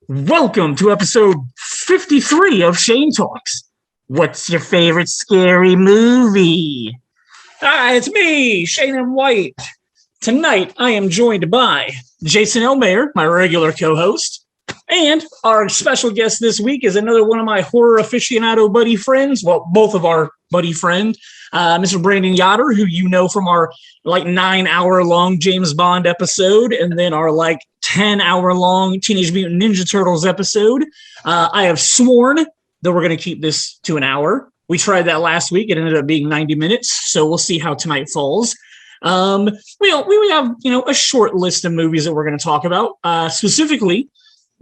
Welcome to episode 53 of Shane Talks. What's your favorite scary movie? Hi, it's me, Shane M. White. Tonight, I am joined by Jason Elmayer, my regular co-host, and our special guest this week is another one of my horror aficionado buddy friends. Well, both of our buddy friend, Mr. Brandon Yoder, who you know from our 9-hour-long James Bond episode, and then our 10-hour-long Teenage Mutant Ninja Turtles episode. I have sworn that we're going to keep this to an hour. We tried that last week. It ended up being 90 minutes, so we'll see how tonight falls. We have a short list of movies that we're going to talk about, specifically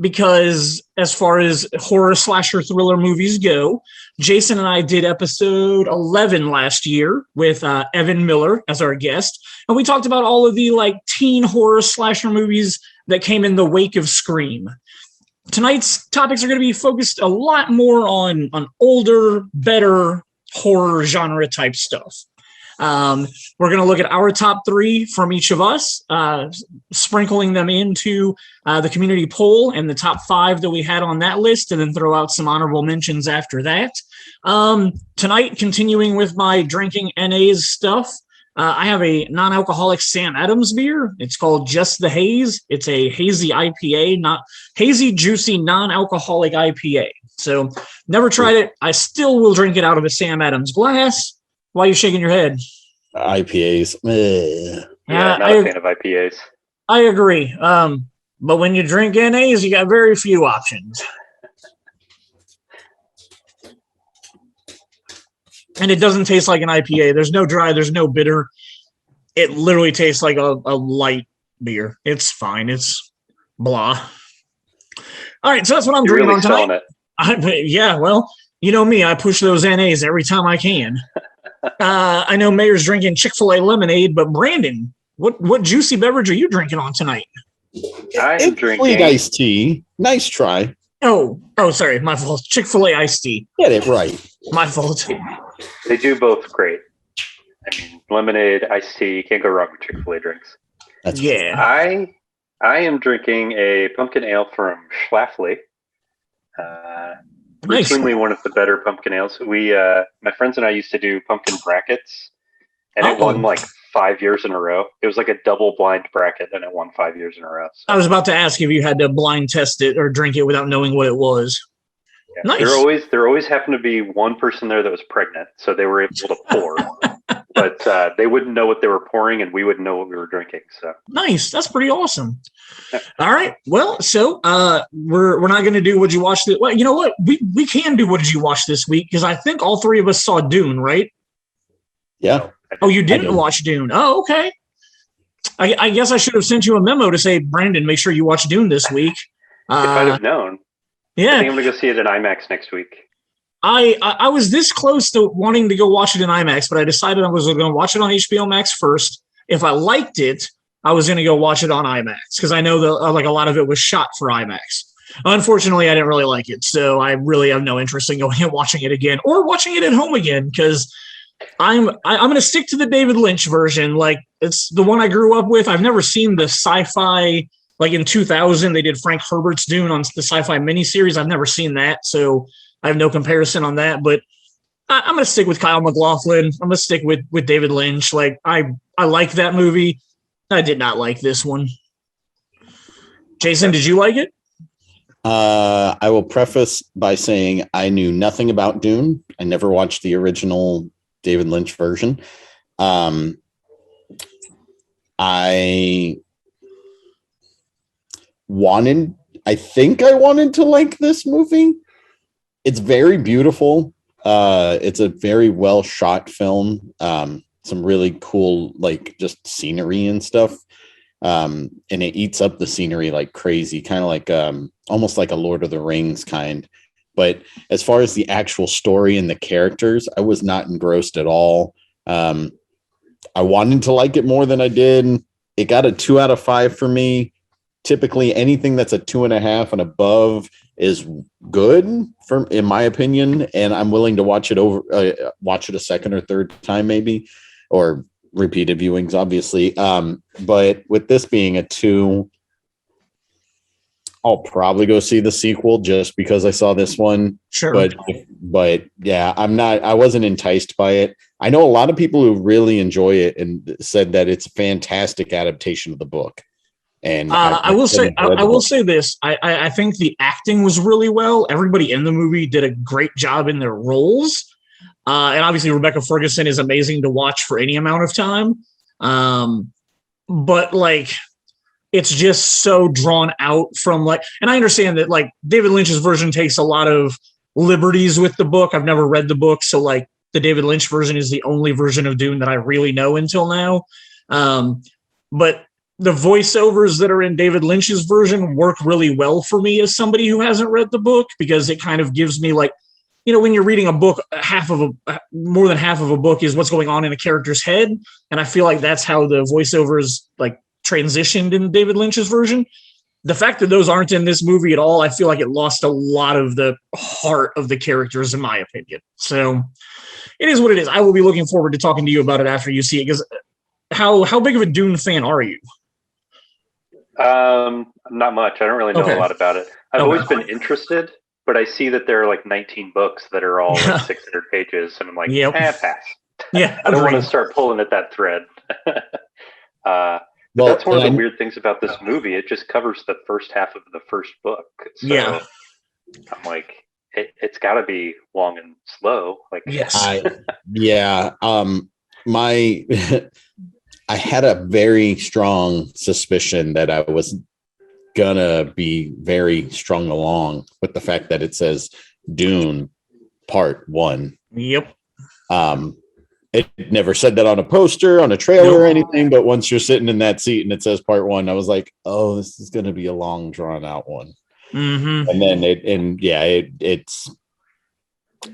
because as far as horror slasher thriller movies go, Jason and I did episode 11 last year with Evan Miller as our guest, and we talked about all of the teen horror slasher movies that came in the wake of Scream. Tonight's topics are going to be focused a lot more on older, better horror genre type stuff. We're going to look at our top three from each of us, sprinkling them into the community poll and the top five that we had on that list, and then throw out some honorable mentions after that. Tonight, continuing with my drinking NA's stuff, I have a non-alcoholic Sam Adams beer. It's called Just the Haze. It's a hazy IPA, not hazy, juicy, non-alcoholic IPA. So never tried it. I still will drink it out of a Sam Adams glass. Why are you shaking your head? IPAs. Yeah, not a fan of IPAs. I agree. But when you drink NAs, you got very few options. And it doesn't taste like an IPA. There's no dry, there's no bitter. It literally tastes like a light beer. It's fine. It's blah. All right, so that's what I'm drinking on tonight. Yeah, well, you know me. I push those NAs every time I can. I know Mayer's drinking Chick-fil-A lemonade, but Brandon, what juicy beverage are you drinking on tonight? I'm drinking sweet iced tea. Nice try. Oh, sorry, my fault. Chick-fil-A iced tea. Get it right. My fault. They do both great. I mean, lemonade, iced tea, you can't go wrong with Chick-fil-A drinks. That's yeah. I am drinking a pumpkin ale from Schlafly. Nice. Routinely one of the better pumpkin ales. We, my friends and I used to do pumpkin brackets, and it won 5 years in a row. It was like a double blind bracket, and it won 5 years in a row. So. I was about to ask if you had to blind test it or drink it without knowing what it was. Yeah, nice. There always happened to be one person there that was pregnant, so they were able to pour. But they wouldn't know what they were pouring, and we wouldn't know what we were drinking. So nice, that's pretty awesome. All right, well, so we're not going to do what you watched. Well, you know what? We can do what did you watch this week, because I think all three of us saw Dune, right? Yeah. Oh, you didn't watch Dune? Oh, okay. I guess I should have sent you a memo to say, Brandon, make sure you watch Dune this week. If I'd have known. Yeah, I think I'm going to go see it in IMAX next week. I was this close to wanting to go watch it in IMAX, but I decided I was going to watch it on HBO Max first. If I liked it, I was going to go watch it on IMAX, because I know that a lot of it was shot for IMAX. Unfortunately, I didn't really like it, so I really have no interest in going and watching it again or watching it at home again, because I'm going to stick to the David Lynch version. It's the one I grew up with. I've never seen the sci-fi. In 2000, they did Frank Herbert's Dune on the sci-fi miniseries. I've never seen that, so I have no comparison on that. But I'm going to stick with Kyle MacLachlan. I'm going to stick with David Lynch. I like that movie. I did not like this one. Jason, did you like it? I will preface by saying I knew nothing about Dune. I never watched the original David Lynch version. I think I wanted to like this movie. It's very beautiful. It's a very well shot film. Some really cool, just scenery and stuff. And it eats up the scenery like crazy, kind of almost like a Lord of the Rings kind. But as far as the actual story and the characters, I was not engrossed at all. I wanted to like it more than I did. It got a 2 out of 5 for me. Typically, anything that's a 2.5 and above is good, in my opinion. And I'm willing to watch it a second or third time, maybe, or repeated viewings, obviously. But with this being a 2, I'll probably go see the sequel just because I saw this one. Sure. But yeah, I wasn't enticed by it. I know a lot of people who really enjoy it and said that it's a fantastic adaptation of the book. And I will say this. I think the acting was really well. Everybody in the movie did a great job in their roles. And obviously Rebecca Ferguson is amazing to watch for any amount of time. But like, it's just so drawn out from like, and I understand that like David Lynch's version takes a lot of liberties with the book. I've never read the book. So like the David Lynch version is the only version of Dune that I really know until now. But the voiceovers that are in David Lynch's version work really well for me as somebody who hasn't read the book, because it kind of gives me like, you know, when you're reading a book, more than half of a book is what's going on in a character's head. And I feel like that's how the voiceovers like transitioned in David Lynch's version. The fact that those aren't in this movie at all, I feel like it lost a lot of the heart of the characters, in my opinion. So it is what it is. I will be looking forward to talking to you about it after you see it, because how big of a Dune fan are you? Not much. I don't really know a lot about it. I've always been interested, but I see that there are like 19 books that are all like 600 pages, and I'm like, pass. Yeah, I don't want to start pulling at that thread. That's one of the weird things about this movie. It just covers the first half of the first book. So I'm like, it's got to be long and slow. Like, yes, I had a very strong suspicion that I was gonna be very strung along with the fact that it says Dune Part 1. Yep. It never said that on a poster, on a trailer or anything, but once you're sitting in that seat and it says Part 1, I was like, oh, this is gonna be a long drawn out one. Mm-hmm. And then it's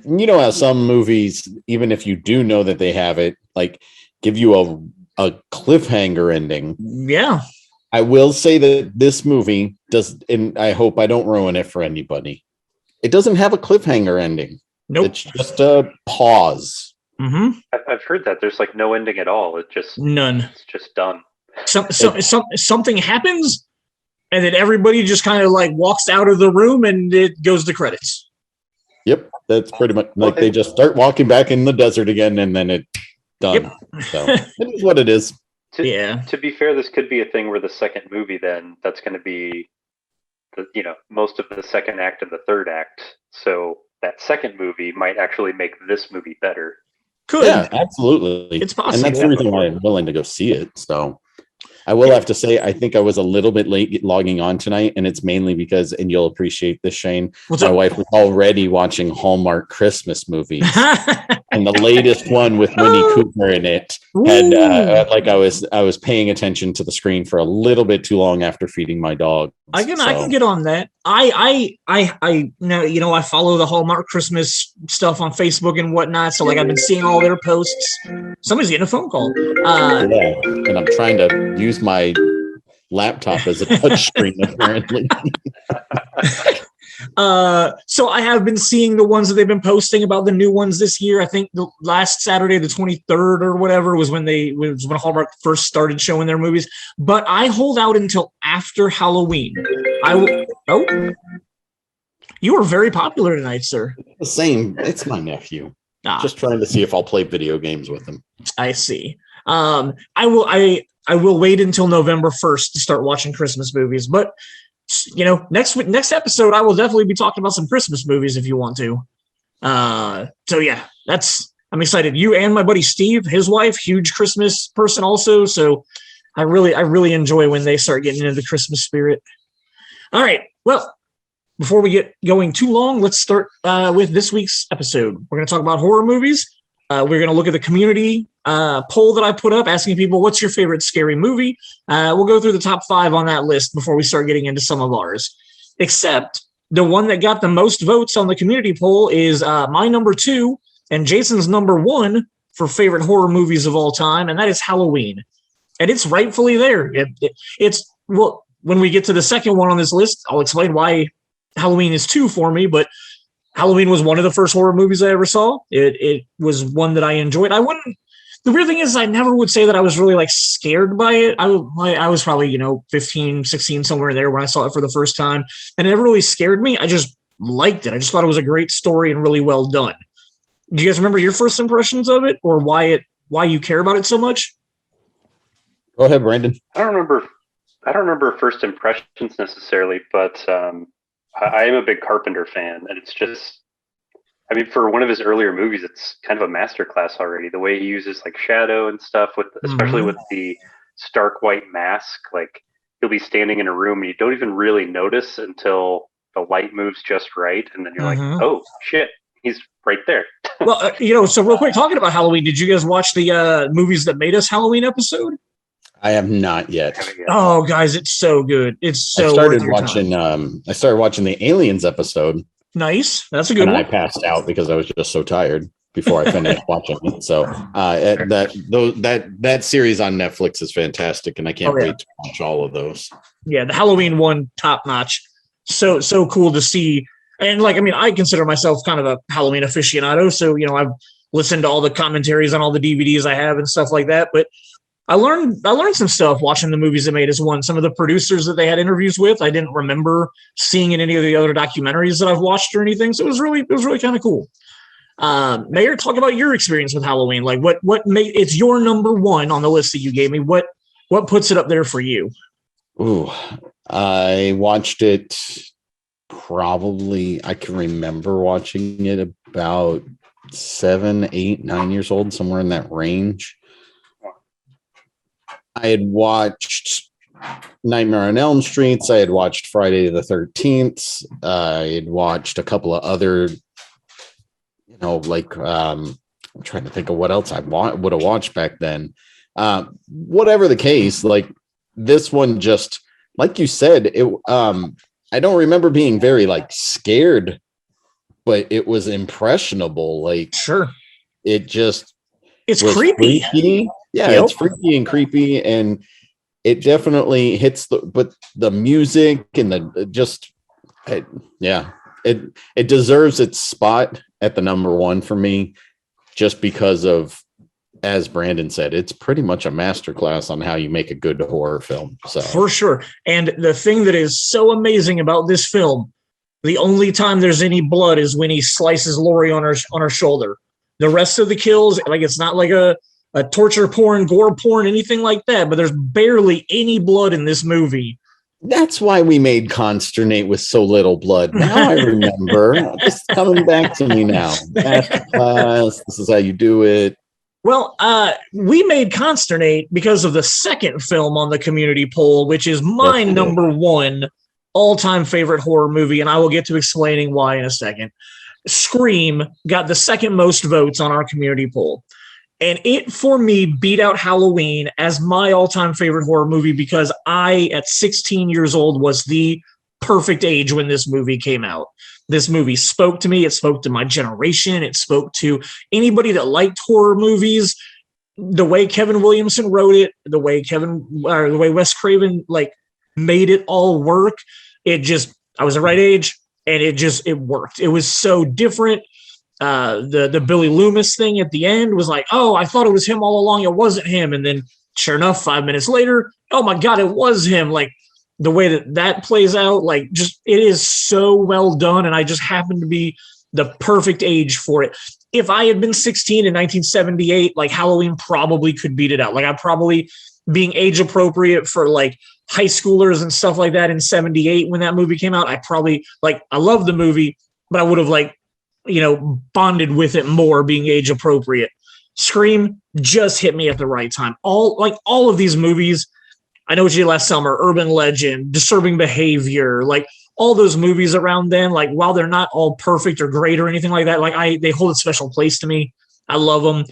you know how some movies, even if you do know that they have it, like give you a cliffhanger ending. Yeah. I will say that this movie does, and I hope I don't ruin it for anybody. It doesn't have a cliffhanger ending. Nope. It's just a pause. Mm-hmm. I've heard that there's like no ending at all. It just none. It's just done. Something happens, and then everybody just kind of like walks out of the room, and it goes to credits. Yep, that's pretty much like they just start walking back in the desert again, and then it's done. Yep. So it is what it is. To be fair, this could be a thing where the second movie, then that's going to be, most of the second act and the third act. So that second movie might actually make this movie better. Could. Yeah, absolutely. It's possible. And that's the reason why I'm willing to go see it. So I will have to say, I think I was a little bit late logging on tonight, and it's mainly because, and you'll appreciate this, Shane, my wife was already watching Hallmark Christmas movies. And the latest one with Winnie Cooper in it had I was paying attention to the screen for a little bit too long after feeding my dog. I can get on that. I now I follow the Hallmark Christmas stuff on Facebook and whatnot. So like I've been seeing all their posts. Somebody's getting a phone call. And I'm trying to use my laptop as a touchscreen apparently. So I have been seeing the ones that they've been posting about the new ones this year. I think the last Saturday, the 23rd or whatever, was when Hallmark first started showing their movies. But I hold out until after Halloween. You are very popular tonight, sir. The same. It's my nephew. Just trying to see if I'll play video games with him. I see. I will wait until November 1st to start watching Christmas movies, but next episode, I will definitely be talking about some Christmas movies if you want to. So yeah, I'm excited. You and my buddy Steve, his wife, huge Christmas person also. So I really enjoy when they start getting into the Christmas spirit. All right. Well, before we get going too long, let's start with this week's episode. We're going to talk about horror movies. We're going to look at the community poll that I put up asking people, what's your favorite scary movie? We'll go through the top 5 on that list before we start getting into some of ours. Except the one that got the most votes on the community poll is my number 2 and Jason's number 1 for favorite horror movies of all time, and that is Halloween. And it's rightfully there. When we get to the second one on this list, I'll explain why Halloween is 2 for me, but Halloween was one of the first horror movies I ever saw. It was one that I enjoyed. the weird thing is I never would say that I was really like scared by it. I was probably, 15, 16, somewhere there when I saw it for the first time. And it never really scared me. I just liked it. I just thought it was a great story and really well done. Do you guys remember your first impressions of it or why you care about it so much? Go ahead, Brandon. I don't remember first impressions necessarily, but I am a big Carpenter fan, and it's just, I mean, for one of his earlier movies, it's kind of a masterclass already. The way he uses like shadow and stuff, especially with the stark white mask, like you'll be standing in a room and you don't even really notice until the light moves just right, and then you're like, oh shit, he's right there. Well, so real quick, talking about Halloween, did you guys watch the movies that made us Halloween episode? I have not yet. Oh, guys, it's so good. It's so. I started watching the Aliens episode. Nice, that's a good one. I passed out because I was just so tired before I finished watching it. So that series on Netflix is fantastic, and I can't wait to watch all of those. Yeah, the Halloween one, top notch. So cool to see. And like, I mean, I consider myself kind of a Halloween aficionado. So, I've listened to all the commentaries on all the DVDs I have and stuff like that. But I learned some stuff watching the movies that made us one. Some of the producers that they had interviews with, I didn't remember seeing in any of the other documentaries that I've watched or anything. So it was really kind of cool. Mayor, talk about your experience with Halloween. Like what made it's your number one on the list that you gave me. What puts it up there for you? Ooh, I watched it. Probably I can remember watching it about 7, 8, 9 years old, somewhere in that range. I had watched Nightmare on Elm Street. I had watched Friday the 13th. I had watched a couple of other, I'm trying to think of what else I would have watched back then. Whatever the case, like this one, just like you said, it. I don't remember being very like scared, but it was impressionable. Like, sure, it's creepy. Freaky. Yeah, It's freaky and creepy, and it definitely hits the music and it deserves its spot at the number one for me, just because of, as Brandon said, it's pretty much a masterclass on how you make a good horror film. So for sure. And the thing that is so amazing about this film, the only time there's any blood is when he slices Laurie on her shoulder. The rest of the kills, like it's not like a torture porn, gore porn, anything like that, but there's barely any blood in this movie. That's why we made Consternate with so little blood. Now I remember. It's coming back to me now. Masterclass. This is how you do it. Well, we made Consternate because of the second film on the community poll, which is my number one all-time favorite horror movie, and I will get to explaining why in a second. Scream got the second most votes on our community poll. And it, for me, beat out Halloween as my all-time favorite horror movie because I, at 16 years old, was the perfect age when this movie came out. This movie spoke to me. It spoke to my generation. It spoke to anybody that liked horror movies. The way Kevin Williamson wrote it, the way Wes Craven made it all work. I was the right age, and it worked. It was so different. The Billy Loomis thing at the end was like, oh, I thought it was him all along. It wasn't him. And then sure enough, 5 minutes later, oh my God, it was him. Like the way that plays out, it is so well done. And I just happened to be the perfect age for it. If I had been 16 in 1978, Halloween probably could beat it out. I probably being age appropriate for high schoolers and stuff like that in 78 when that movie came out. I probably I love the movie, but I would have bonded with it more being age appropriate. Scream just hit me at the right time. All of these movies, I Know What You Did Last Summer, Urban Legend, Disturbing Behavior, all those movies around then, while they're not all perfect or great or anything like that, they hold a special place to me. I love them.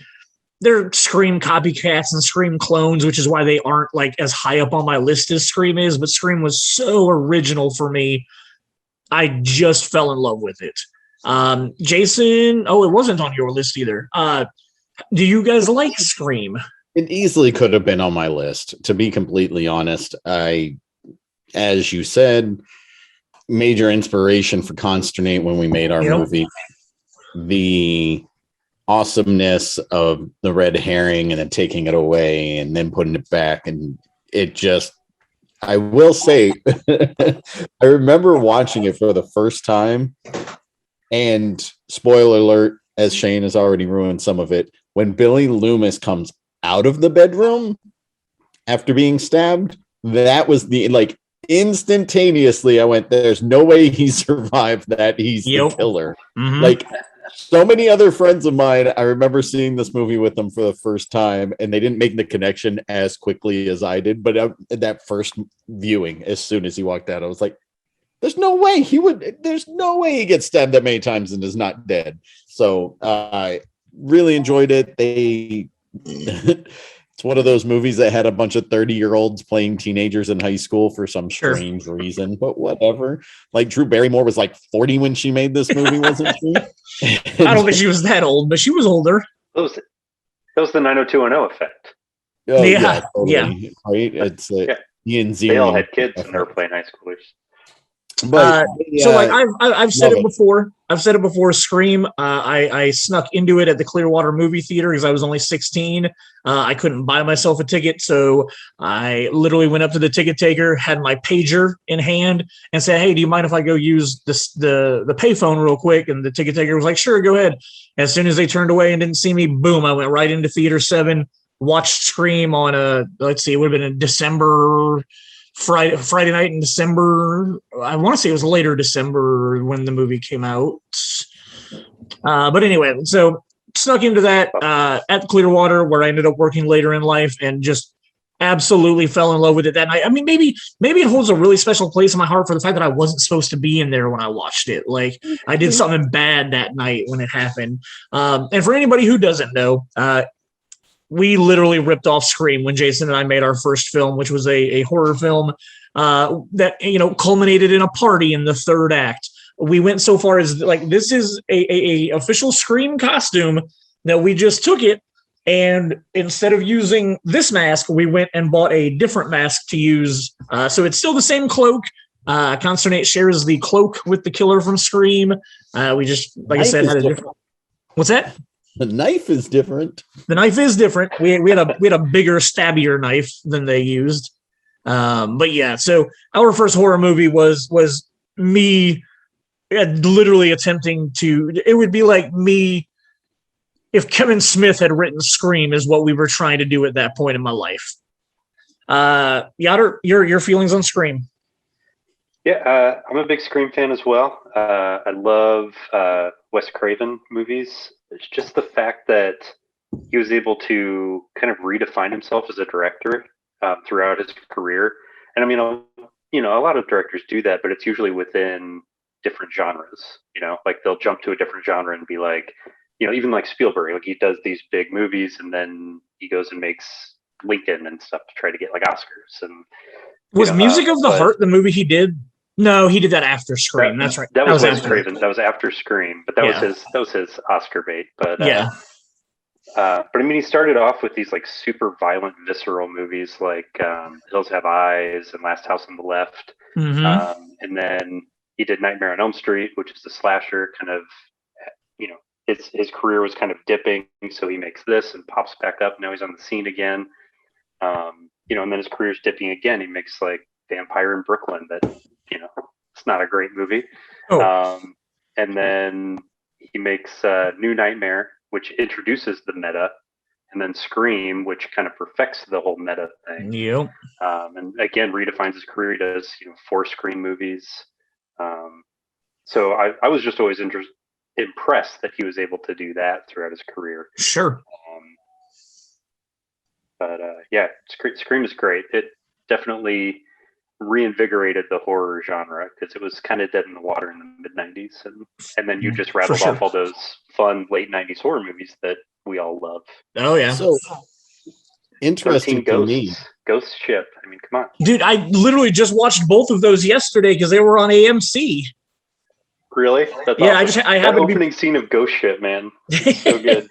They're Scream copycats and Scream clones, which is why they aren't as high up on my list as Scream is, but Scream was so original for me. I just fell in love with it. Jason, it wasn't on your list either. Do you guys like Scream? It easily could have been on my list, to be completely honest. As you said, major inspiration for Consternate when we made our movie. awesomeness of the red herring and then taking it away and then putting it back. And it just, I will say, I remember watching it for the first time, and spoiler alert, as Shane has already ruined some of it, when Billy Loomis comes out of the bedroom after being stabbed, that was the, like, instantaneously I went, there's no way he survived that. He's the killer. Mm-hmm. Like, so many other friends of mine, I remember seeing this movie with them for the first time, and they didn't make the connection as quickly as I did. But that first viewing, as soon as he walked out, I was like, there's no way he gets stabbed that many times and is not dead. So I really enjoyed it. It's one of those movies that had a bunch of 30-year-olds playing teenagers in high school for some strange reason, but whatever. Like, Drew Barrymore was like 40 when she made this movie, wasn't she? I don't think she was that old, but she was older. That was the 90210 effect. Oh, yeah, totally. Right? It's Ian Ziering. They all had kids and they were playing high schoolers. But so, like, I've said it before. I've said it before. Scream. I snuck into it at the Clearwater movie theater because I was only 16. I couldn't buy myself a ticket, so I literally went up to the ticket taker, had my pager in hand, and said, "Hey, do you mind if I go use the payphone real quick?" And the ticket taker was like, "Sure, go ahead." As soon as they turned away and didn't see me, boom! I went right into Theater 7. Watched Scream on it would have been in December. Friday night in December. I want to say it was later December when the movie came out. But anyway, so snuck into that at Clearwater, where I ended up working later in life, and just absolutely fell in love with it that night. I mean, maybe it holds a really special place in my heart for the fact that I wasn't supposed to be in there when I watched it. Like, I did something bad that night when it happened. And for anybody who doesn't know, we literally ripped off Scream when Jason and I made our first film, which was a horror film that, culminated in a party in the third act. We went so far as, like, this is a official Scream costume that we just took it, and instead of using this mask, we went and bought a different mask to use. So it's still the same cloak. Consternate shares the cloak with the killer from Scream. We just, like I said, had a different. What's that? The knife is different. The knife is different. We had a bigger, stabbier knife than they used. But yeah, so our first horror movie was me literally attempting to. It would be like me if Kevin Smith had written Scream, is what we were trying to do at that point in my life. Yoder, your feelings on Scream? Yeah, I'm a big Scream fan as well. I love Wes Craven movies. It's just the fact that he was able to kind of redefine himself as a director throughout his career. And I mean, a lot of directors do that, but it's usually within different genres. Like, they'll jump to a different genre and be like, even like Spielberg, like, he does these big movies and then he goes and makes Lincoln and stuff to try to get like Oscars. And was Music of the Heart the movie he did? No, he did that after Scream. That's right. That was Wes Craven. That was after Scream, but that was his Oscar bait. But but I mean, he started off with these like super violent, visceral movies like Hills Have Eyes and Last House on the Left, and then he did Nightmare on Elm Street, which is the slasher kind of. His career was kind of dipping, so he makes this and pops back up. Now he's on the scene again. And then his career's dipping again. He makes like Vampire in Brooklyn that. It's not a great movie. And then he makes New Nightmare, which introduces the meta, and then Scream, which kind of perfects the whole meta thing. Yep. And again, redefines his career. He does 4 Scream movies. So I was just always impressed that he was able to do that throughout his career. Sure. But Scream is great. It definitely reinvigorated the horror genre because it was kind of dead in the water in the mid-90s, and then you just rattled off all those fun late 90s horror movies that we all love. Oh yeah. So interesting to me. Ghost Ship. I mean, come on. Dude, I literally just watched both of those yesterday because they were on AMC. Really? That's awesome. I have the opening scene of Ghost Ship, man. It's so good.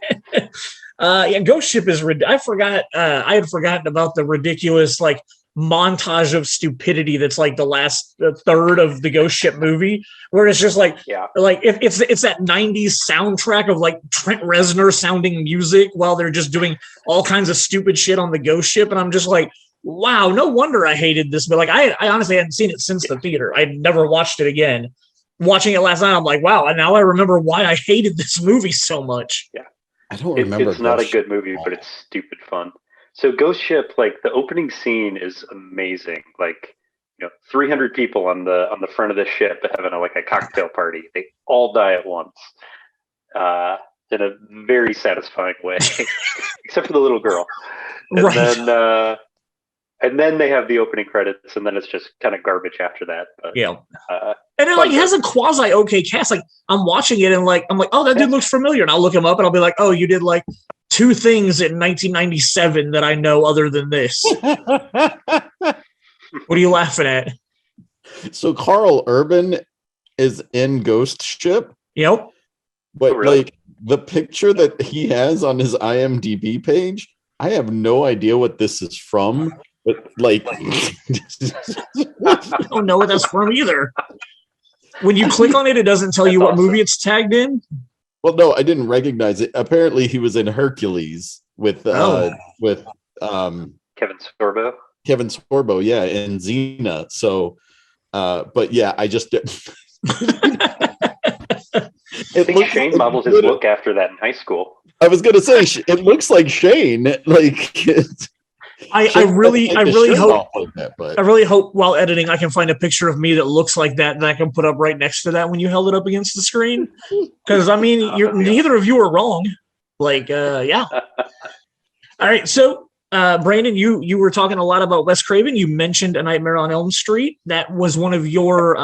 Ghost Ship is I had forgotten about the ridiculous, like, montage of stupidity that's like the last third of the Ghost Ship movie, where it's just like if it's that 90s soundtrack of like Trent Reznor sounding music while they're just doing all kinds of stupid shit on the Ghost Ship, and I'm just like, wow, no wonder I hated this. But like I honestly hadn't seen it since the theater. I'd never watched it again. Watching it last night, I'm like, wow, and now I remember why I hated this movie so much. Yeah. I don't remember. It's not a good movie, but it's stupid fun. So Ghost Ship, like the opening scene is amazing. Like, 300 people on the front of the ship having a cocktail party. They all die at once, in a very satisfying way, except for the little girl. And and then they have the opening credits, and then it's just kind of garbage after that. But, and it has a quasi okay cast. Like I'm watching it and I'm like, oh, that dude looks familiar, and I'll look him up and I'll be like, oh, you did like 2 things in 1997 that I know other than this. What are you laughing at? So Carl Urban is in Ghost Ship. Yep. But like the picture that he has on his IMDb page, I have no idea what this is from. But like, I don't know what that's from either. When you click on it, it doesn't tell you what movie it's tagged in. Well, no, I didn't recognize it. Apparently, he was in Hercules with Kevin Sorbo. Kevin Sorbo, yeah, and Xena. So, but yeah, I just. I think Shane modeled his look after that in high school. I was going to say it looks like Shane. Like. I really hope while editing I can find a picture of me that looks like that I can put up right next to that when you held it up against the screen. Because I mean, neither of you are wrong. Like, yeah. All right, so Brandon, you were talking a lot about Wes Craven. You mentioned A Nightmare on Elm Street. That was one of your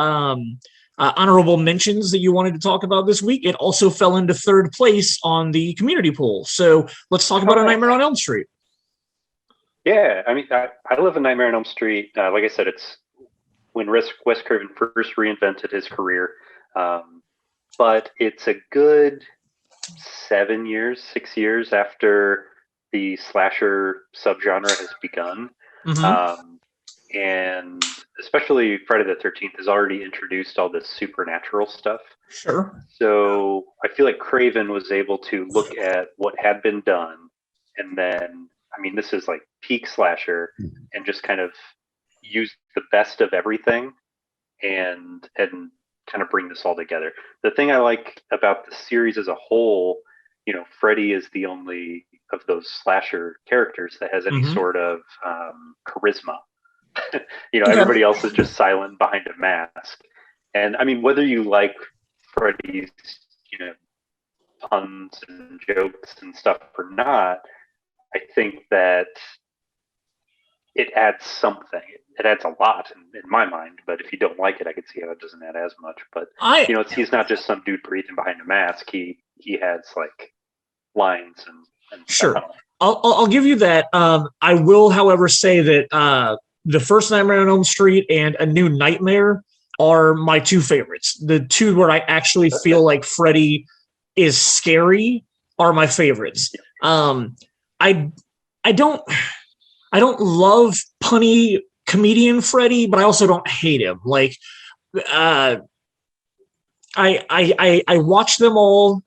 honorable mentions that you wanted to talk about this week. It also fell into 3rd place on the community poll. So let's talk about A Nightmare on Elm Street. Yeah, I mean, I live in Nightmare on Elm Street. Like I said, it's when Wes Craven first reinvented his career. But it's a good 6 years after the slasher subgenre has begun. Mm-hmm. And especially Friday the 13th has already introduced all this supernatural stuff. Sure. So I feel like Craven was able to look at what had been done and then, I mean, this is like peak slasher, and just kind of use the best of everything and kind of bring this all together. The thing I like about the series as a whole, Freddy is the only of those slasher characters that has any sort of charisma. Everybody else is just silent behind a mask. And I mean, whether you like Freddy's, puns and jokes and stuff or not, I think that it adds something. It adds a lot in my mind, but if you don't like it, I could see how it doesn't add as much. But he's not just some dude breathing behind a mask. He has like lines and sure. Stuff. I'll give you that. I will, however, say that the first Nightmare on Elm Street and A New Nightmare are my 2 favorites. The 2 where I actually feel like Freddy is scary are my favorites. I don't love punny comedian Freddy, but I also don't hate him. Like, I watched them all.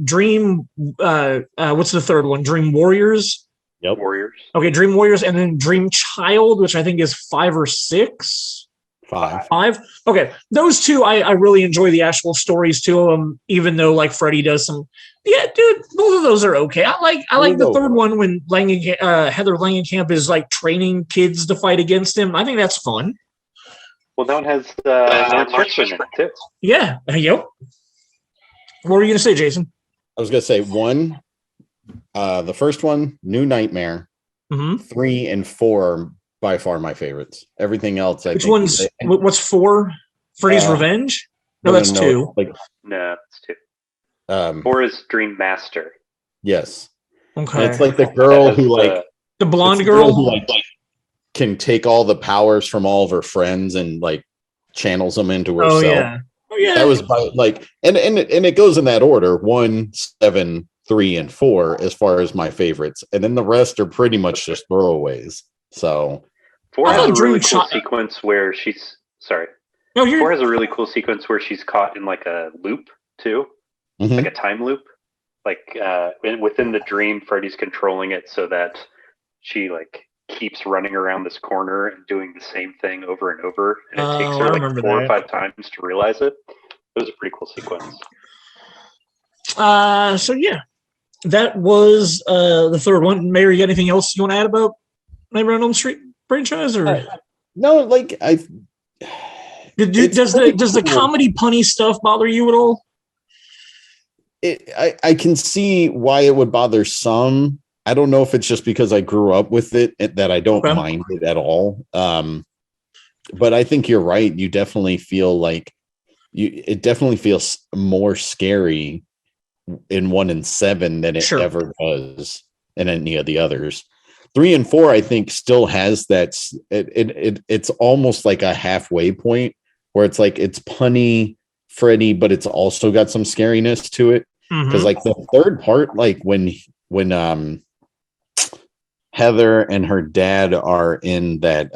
Dream, what's the 3rd one? Dream Warriors. Yep. Warriors. Okay, Dream Warriors, and then Dream Child, which I think is 5 or 6. 5. Okay, those 2 I really enjoy the actual stories to them, even though like Freddy does some. Yeah, dude, both of those are okay. I like the 3rd one when Heather Langenkamp is like training kids to fight against him. I think that's fun. Well, that one has Lawrence Fishburne in it too. Yeah. Yep. What were you gonna say, Jason? I was gonna say 1. The first one, New Nightmare. 3 and 4 are by far my favorites. Everything else, which one's what's 4? Freddy's Revenge? No, that's 2. No, it's 2. 4 is Dream Master. Yes. Okay. And it's like the girl who the blonde girl who can take all the powers from all of her friends and like channels them into herself. Oh yeah. That was and it goes in that order: 1, 7, 3, and 4 as far as my favorites, and then the rest are pretty much just throwaways. So, Four I has thought a Dream really cool shot- sequence where she's sorry. No, Four you're has a really cool sequence where she's caught in like a loop too, Mhm. like a time loop. Like within the dream, Freddy's controlling it so that she like keeps running around this corner and doing the same thing over and over, and it takes Oh, her I like remember 4 or that. 5 times to realize it. It was a pretty cool sequence. so yeah, that was the third one. Mary, you got anything else you want to add about Nightmare on Elm Street franchise, or No, like it's does pretty the cool. comedy punny stuff bother you at all? I can see why it would bother some. I don't know if it's just because I grew up with it that I don't Okay. mind it at all. But I think you're right. You definitely feel like it definitely feels more scary in 1 and 7 than it Sure. ever does in any of the others. 3 and 4, I think, still has that. It's almost like a halfway point where it's like it's punny Freddy, but it's also got some scariness to it. Because Mhm. like the third part, like when Heather and her dad are in that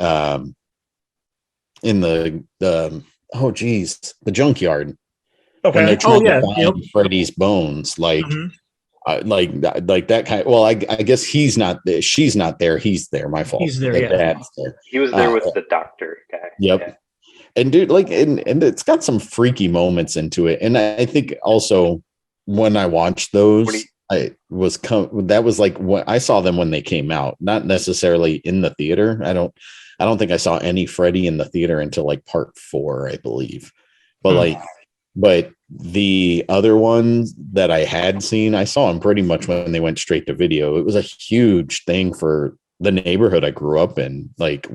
in the the junkyard when Okay. they're Oh trying yeah. to find Yep. Freddy's bones, like Mhm. like that kind. Well, I guess he's not there. She's not there. He's there. My fault. He's there, The yeah. dad's there. He was there with the doctor guy. Yep. Yeah. And dude, like, and it's got some freaky moments into it. And I think also when I watched those, that was like when I saw them when they came out, not necessarily in the theater. I don't think I saw any Freddy in the theater until like part 4, I believe. But but the other ones that I had seen, I saw them pretty much when they went straight to video. It was a huge thing for the neighborhood I grew up in. Like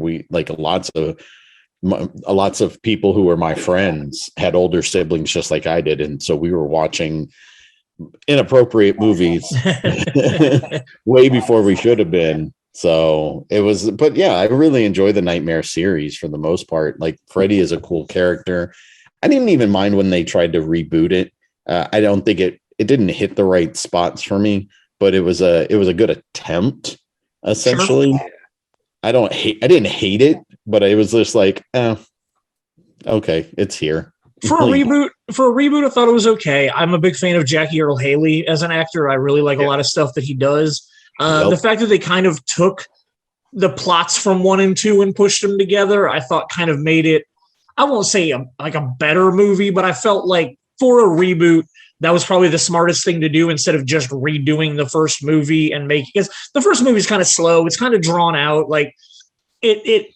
lots of people who were my friends had older siblings just like I did, and so we were watching inappropriate movies way before we should have been. So it was, but yeah, I really enjoy the Nightmare series for the most part. Like Freddy is a cool character. I didn't even mind when they tried to reboot it. I don't think it didn't hit the right spots for me, but it was a good attempt. Essentially, Sure. I didn't hate it, but it was just like, okay, it's here. For a reboot, I thought it was okay. I'm a big fan of Jackie Earle Haley as an actor. I really like a lot of stuff that he does. The fact that they kind of took the plots from 1 and 2 and pushed them together, I thought kind of made it, I won't say a better movie, but I felt like for a reboot, that was probably the smartest thing to do instead of just redoing the first movie and because the first movie is kind of slow. It's kind of drawn out. Like its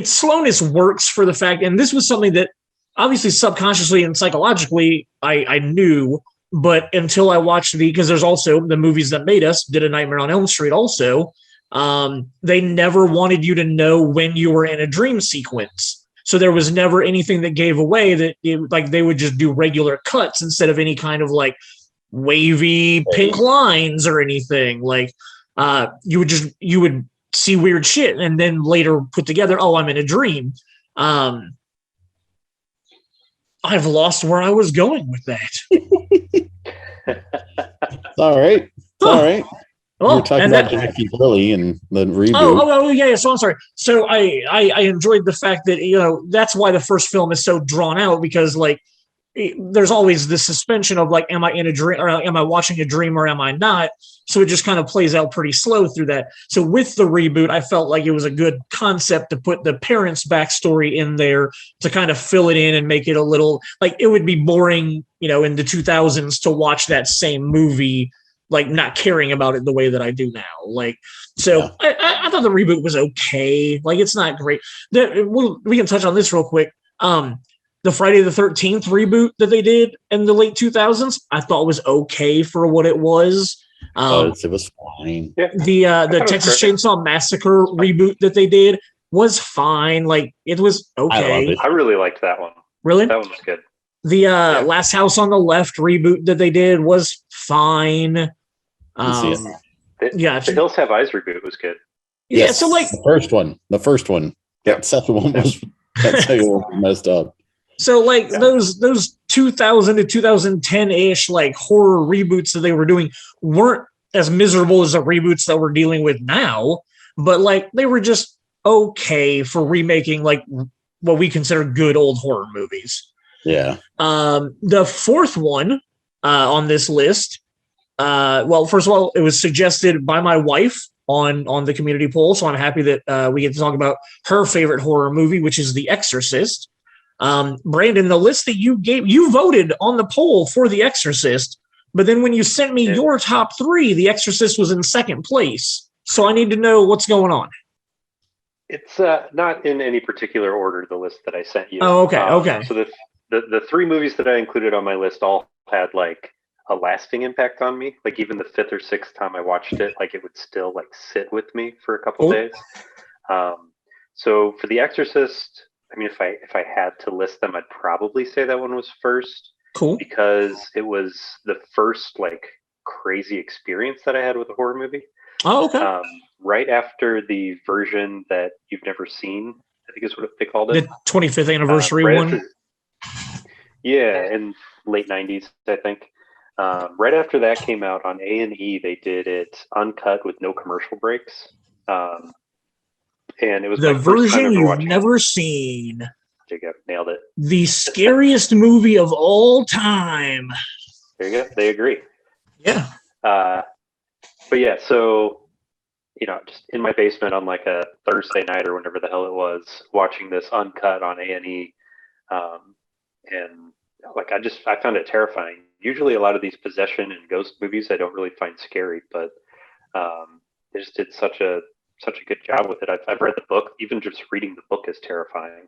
slowness works for the fact, and this was something that obviously subconsciously and psychologically I knew, but until I watched because there's also the movies that made us did A Nightmare on Elm Street also. They never wanted you to know when you were in a dream sequence. So there was never anything that gave away that like they would just do regular cuts instead of any kind of like wavy pink lines or anything. Like you would see weird shit and then later put together, oh, I'm in a dream. I've lost where I was going with that. All right. All right. Oh, We're talking about Jackie Earle and the reboot. Oh, yeah. So I'm sorry. So I enjoyed the fact that, that's why the first film is so drawn out, because like there's always this suspension of like, am I in a dream or am I watching a dream or am I not? So it just kind of plays out pretty slow through that. So with the reboot, I felt like it was a good concept to put the parents' backstory in there to kind of fill it in and make it a little like it would be boring, in the 2000s to watch that same movie, like not caring about it the way that I do now. Like, so yeah. I thought the reboot was okay. Like, it's not great. We can touch on this real quick. The Friday the 13th reboot that they did in the late 2000s, I thought was okay for what it was. It was fine. The Texas Chainsaw Massacre reboot that they did was fine. Like, it was okay. I really liked that one. Really? That one was good. The Last House on the Left reboot that they did was fine. The Hills Have Eyes reboot was good. Yeah, yes. So like the first one. That second one was messed up. So like those 2000 to 2010-ish like horror reboots that they were doing weren't as miserable as the reboots that we're dealing with now, but like they were just okay for remaking like what we consider good old horror movies. Yeah. The fourth one on this list, well, first of all, it was suggested by my wife on the community poll, so I'm happy that we get to talk about her favorite horror movie, which is The Exorcist. Brandon, the list that you gave, you voted on the poll for The Exorcist, but then when you sent me your top three, The Exorcist was in second place. So I need to know what's going on. It's not in any particular order, the list that I sent you. Oh, okay, okay. So the three movies that I included on my list all had like a lasting impact on me. Like even the fifth or sixth time I watched it, like it would still like sit with me for a couple days. So for The Exorcist, I mean, if I had to list them, I'd probably say that one was first. Cool. Because it was the first like crazy experience that I had with a horror movie. Oh, okay. Right after the version that you've never seen, I think is what they called it. The 25th anniversary one. Yeah, in late 90s, I think. Right after that came out on A&E, they did it uncut with no commercial breaks. And it was the version you've never it. Seen. Jacob nailed it. The scariest movie of all time. There you go. They agree. Yeah. But yeah, so, you know, just in my basement on like a Thursday night or whenever the hell it was, watching this uncut on A&E. And like, I found it terrifying. Usually a lot of these possession and ghost movies, I don't really find scary, but they just did such a good job with it. I've read the book. Even just reading the book is terrifying.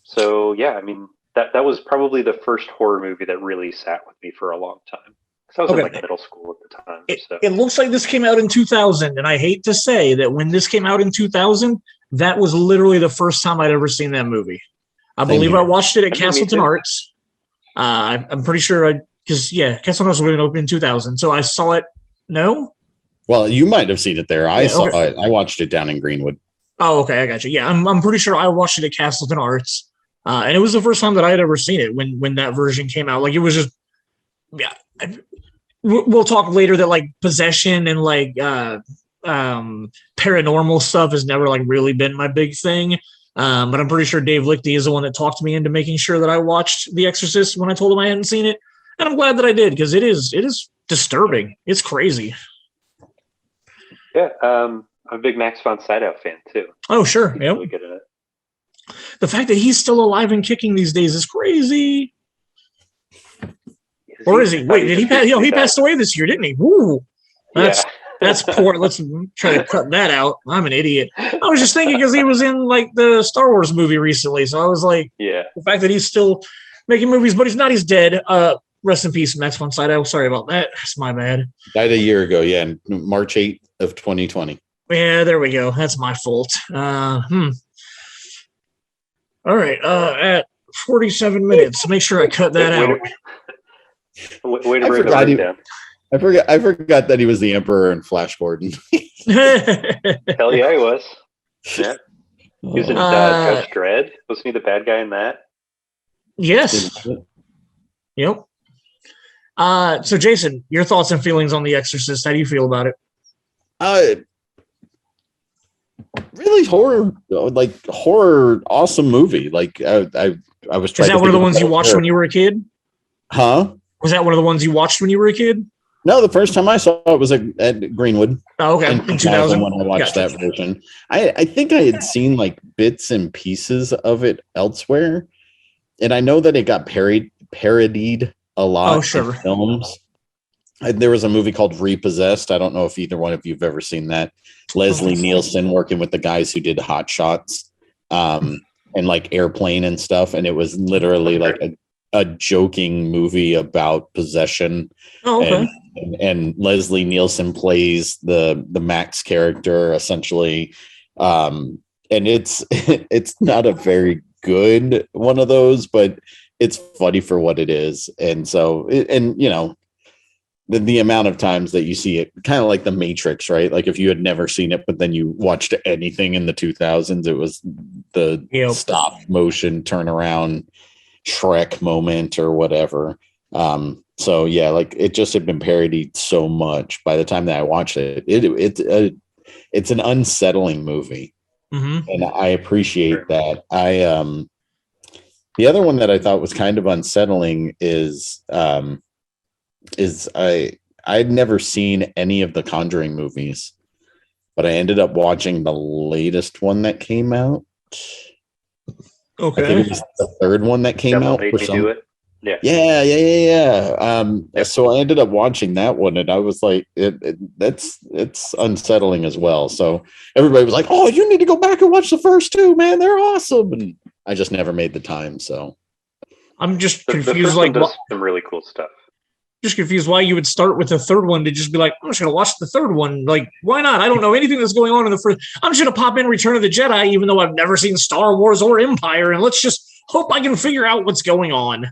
So yeah, I mean, that was probably the first horror movie that really sat with me for a long time. Because I was in like middle school at the time. It looks like this came out in 2000, and I hate to say that when this came out in 2000, that was literally the first time I'd ever seen that movie. I believe I watched it at Castleton Arts. I'm pretty sure Castleton Arts was open in 2000, so I saw it. No. Well, you might have seen it there. I saw it. I watched it down in Greenwood. Oh, okay, I got you. Yeah, I'm pretty sure I watched it at Castleton Arts, and it was the first time that I had ever seen it when that version came out. Like it was just, yeah. We'll talk later that like possession and like paranormal stuff has never like really been my big thing. But I'm pretty sure Dave Lichty is the one that talked me into making sure that I watched The Exorcist when I told him I hadn't seen it, and I'm glad that I did because it is disturbing. It's crazy. Yeah, I'm a big Max von Sydow fan too. Oh, sure. He's yep. really good at it. The fact that he's still alive and kicking these days is crazy. Or is he? Wait, did he pass? He passed away this year, didn't he? Woo! That's poor. Let's try to cut that out. I'm an idiot. I was just thinking because he was in like the Star Wars movie recently, so I was like, yeah. The fact that he's still making movies, but he's not. He's dead. Rest in peace, Max von Sydow. Sorry about that. That's my bad. Died a year ago. Yeah, March 8th of 2020. Yeah, there we go. That's my fault. All right. At 47 minutes. Make sure I cut that out. Way to bring the break down. I forgot that he was the Emperor in Flash Gordon. Hell yeah, he was. Yeah. He was in Judge Dredd. Wasn't he the bad guy in that? Yes. Yep. So Jason, your thoughts and feelings on The Exorcist. How do you feel about it? Really horror, awesome movie. Like I was trying. Is that one of the ones you watched when you were a kid? Huh? Was that one of the ones you watched when you were a kid? No, the first time I saw it was at Greenwood. Oh, okay. In 2000 when I watched that version. I think I had seen like bits and pieces of it elsewhere. And I know that it got parodied a lot in films. There was a movie called Repossessed. I don't know if either one of you have ever seen that. Leslie Nielsen working with the guys who did Hot Shots and like Airplane and stuff. And it was literally like a joking movie about possession. Oh, okay. And Leslie Nielsen plays the Max character essentially. And it's not a very good one of those, but it's funny for what it is. And so, you know, the amount of times that you see it, kind of like The Matrix, right? Like if you had never seen it, but then you watched anything in the 2000s, it was the stop motion turnaround Shrek moment or whatever. So yeah, like it just had been parodied so much by the time that I watched it. it's an unsettling movie, and I appreciate that. The other one that I thought was kind of unsettling is I'd never seen any of the Conjuring movies, but I ended up watching the latest one that came out. Okay. I think it was the third one that came out. Made me do it. Yeah. So I ended up watching that one, and I was like, it's unsettling as well. So everybody was like, "Oh, you need to go back and watch the first two, man. They're awesome." And I just never made the time. So I'm just The confused. first Like, one does some really cool stuff. just confused why you would start with the third one to just be like, I'm just gonna watch the third one. Like, why not? I don't know anything that's going on in the first. I'm just gonna pop in Return of the Jedi, even though I've never seen Star Wars or Empire, and let's just hope I can figure out what's going on.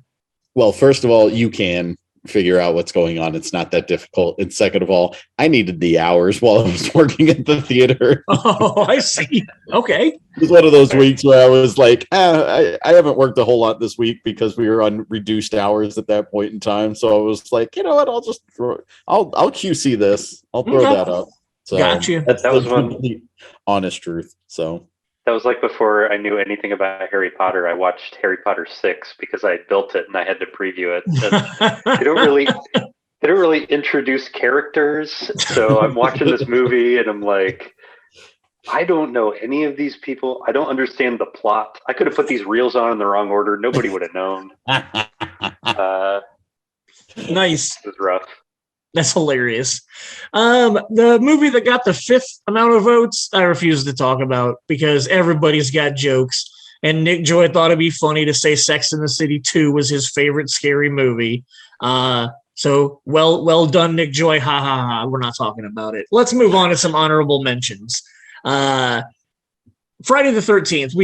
well, first of all, you can figure out what's going on. It's not that difficult. And second of all, I needed the hours while I was working at the theater. Oh, I see. Okay. It was one of those weeks where I was like, I haven't worked a whole lot this week because we were on reduced hours at that point in time. So I was like, you know what? I'll QC this. I'll throw that up. So Gotcha. That's That the was one- complete honest truth. So That was like before I knew anything about Harry Potter. I watched Harry Potter 6 because I built it and I had to preview it. And they don't really introduce characters. So I'm watching this movie and I'm like, I don't know any of these people. I don't understand the plot. I could have put these reels on in the wrong order. Nobody would have known. Nice. It was rough. That's hilarious. The movie that got the fifth amount of votes, I refuse to talk about because everybody's got jokes. And Nick Joy thought it'd be funny to say Sex in the City 2 was his favorite scary movie. So well done, Nick Joy. Ha ha ha. We're not talking about it. Let's move on to some honorable mentions. Friday the 13th.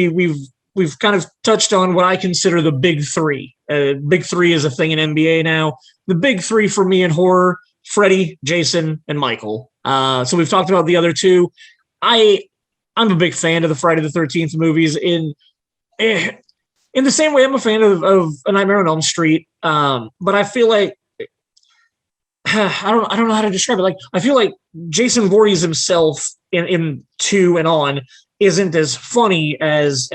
We've kind of touched on what I consider the big three. Big three is a thing in NBA now. The big three for me in horror: Freddy, Jason, and Michael. So we've talked about the other two. I'm a big fan of the Friday the 13th movies. In the same way, I'm a fan of A Nightmare on Elm Street. But I feel like I don't know how to describe it. Like, I feel like Jason Voorhees himself in 2 and on isn't as funny as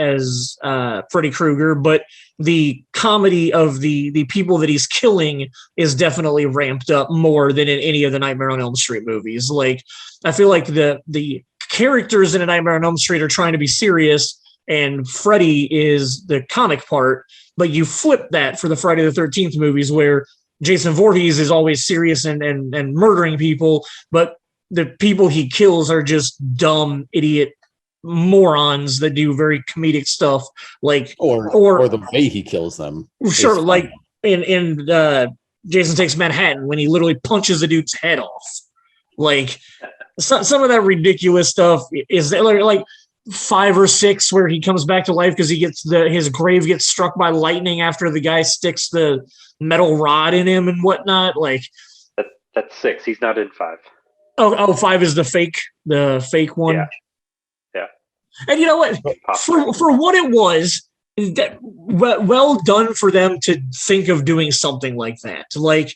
Freddy Krueger, but the comedy of the people that he's killing is definitely ramped up more than in any of the Nightmare on Elm Street movies. Like, I feel like the characters in A Nightmare on Elm Street are trying to be serious, and Freddy is the comic part, but you flip that for the Friday the 13th movies where Jason Voorhees is always serious and murdering people, but the people he kills are just dumb, idiot morons that do very comedic stuff, like or the way he kills them. Sure, like in Jason Takes Manhattan when he literally punches a dude's head off. Like some of that ridiculous stuff is like 5 or 6 where he comes back to life because he gets his grave gets struck by lightning after the guy sticks the metal rod in him and whatnot. Like that's 6. He's not in 5. Oh, 5 is the fake one. Yeah. And you know what? For what it was, that well done for them to think of doing something like that. Like,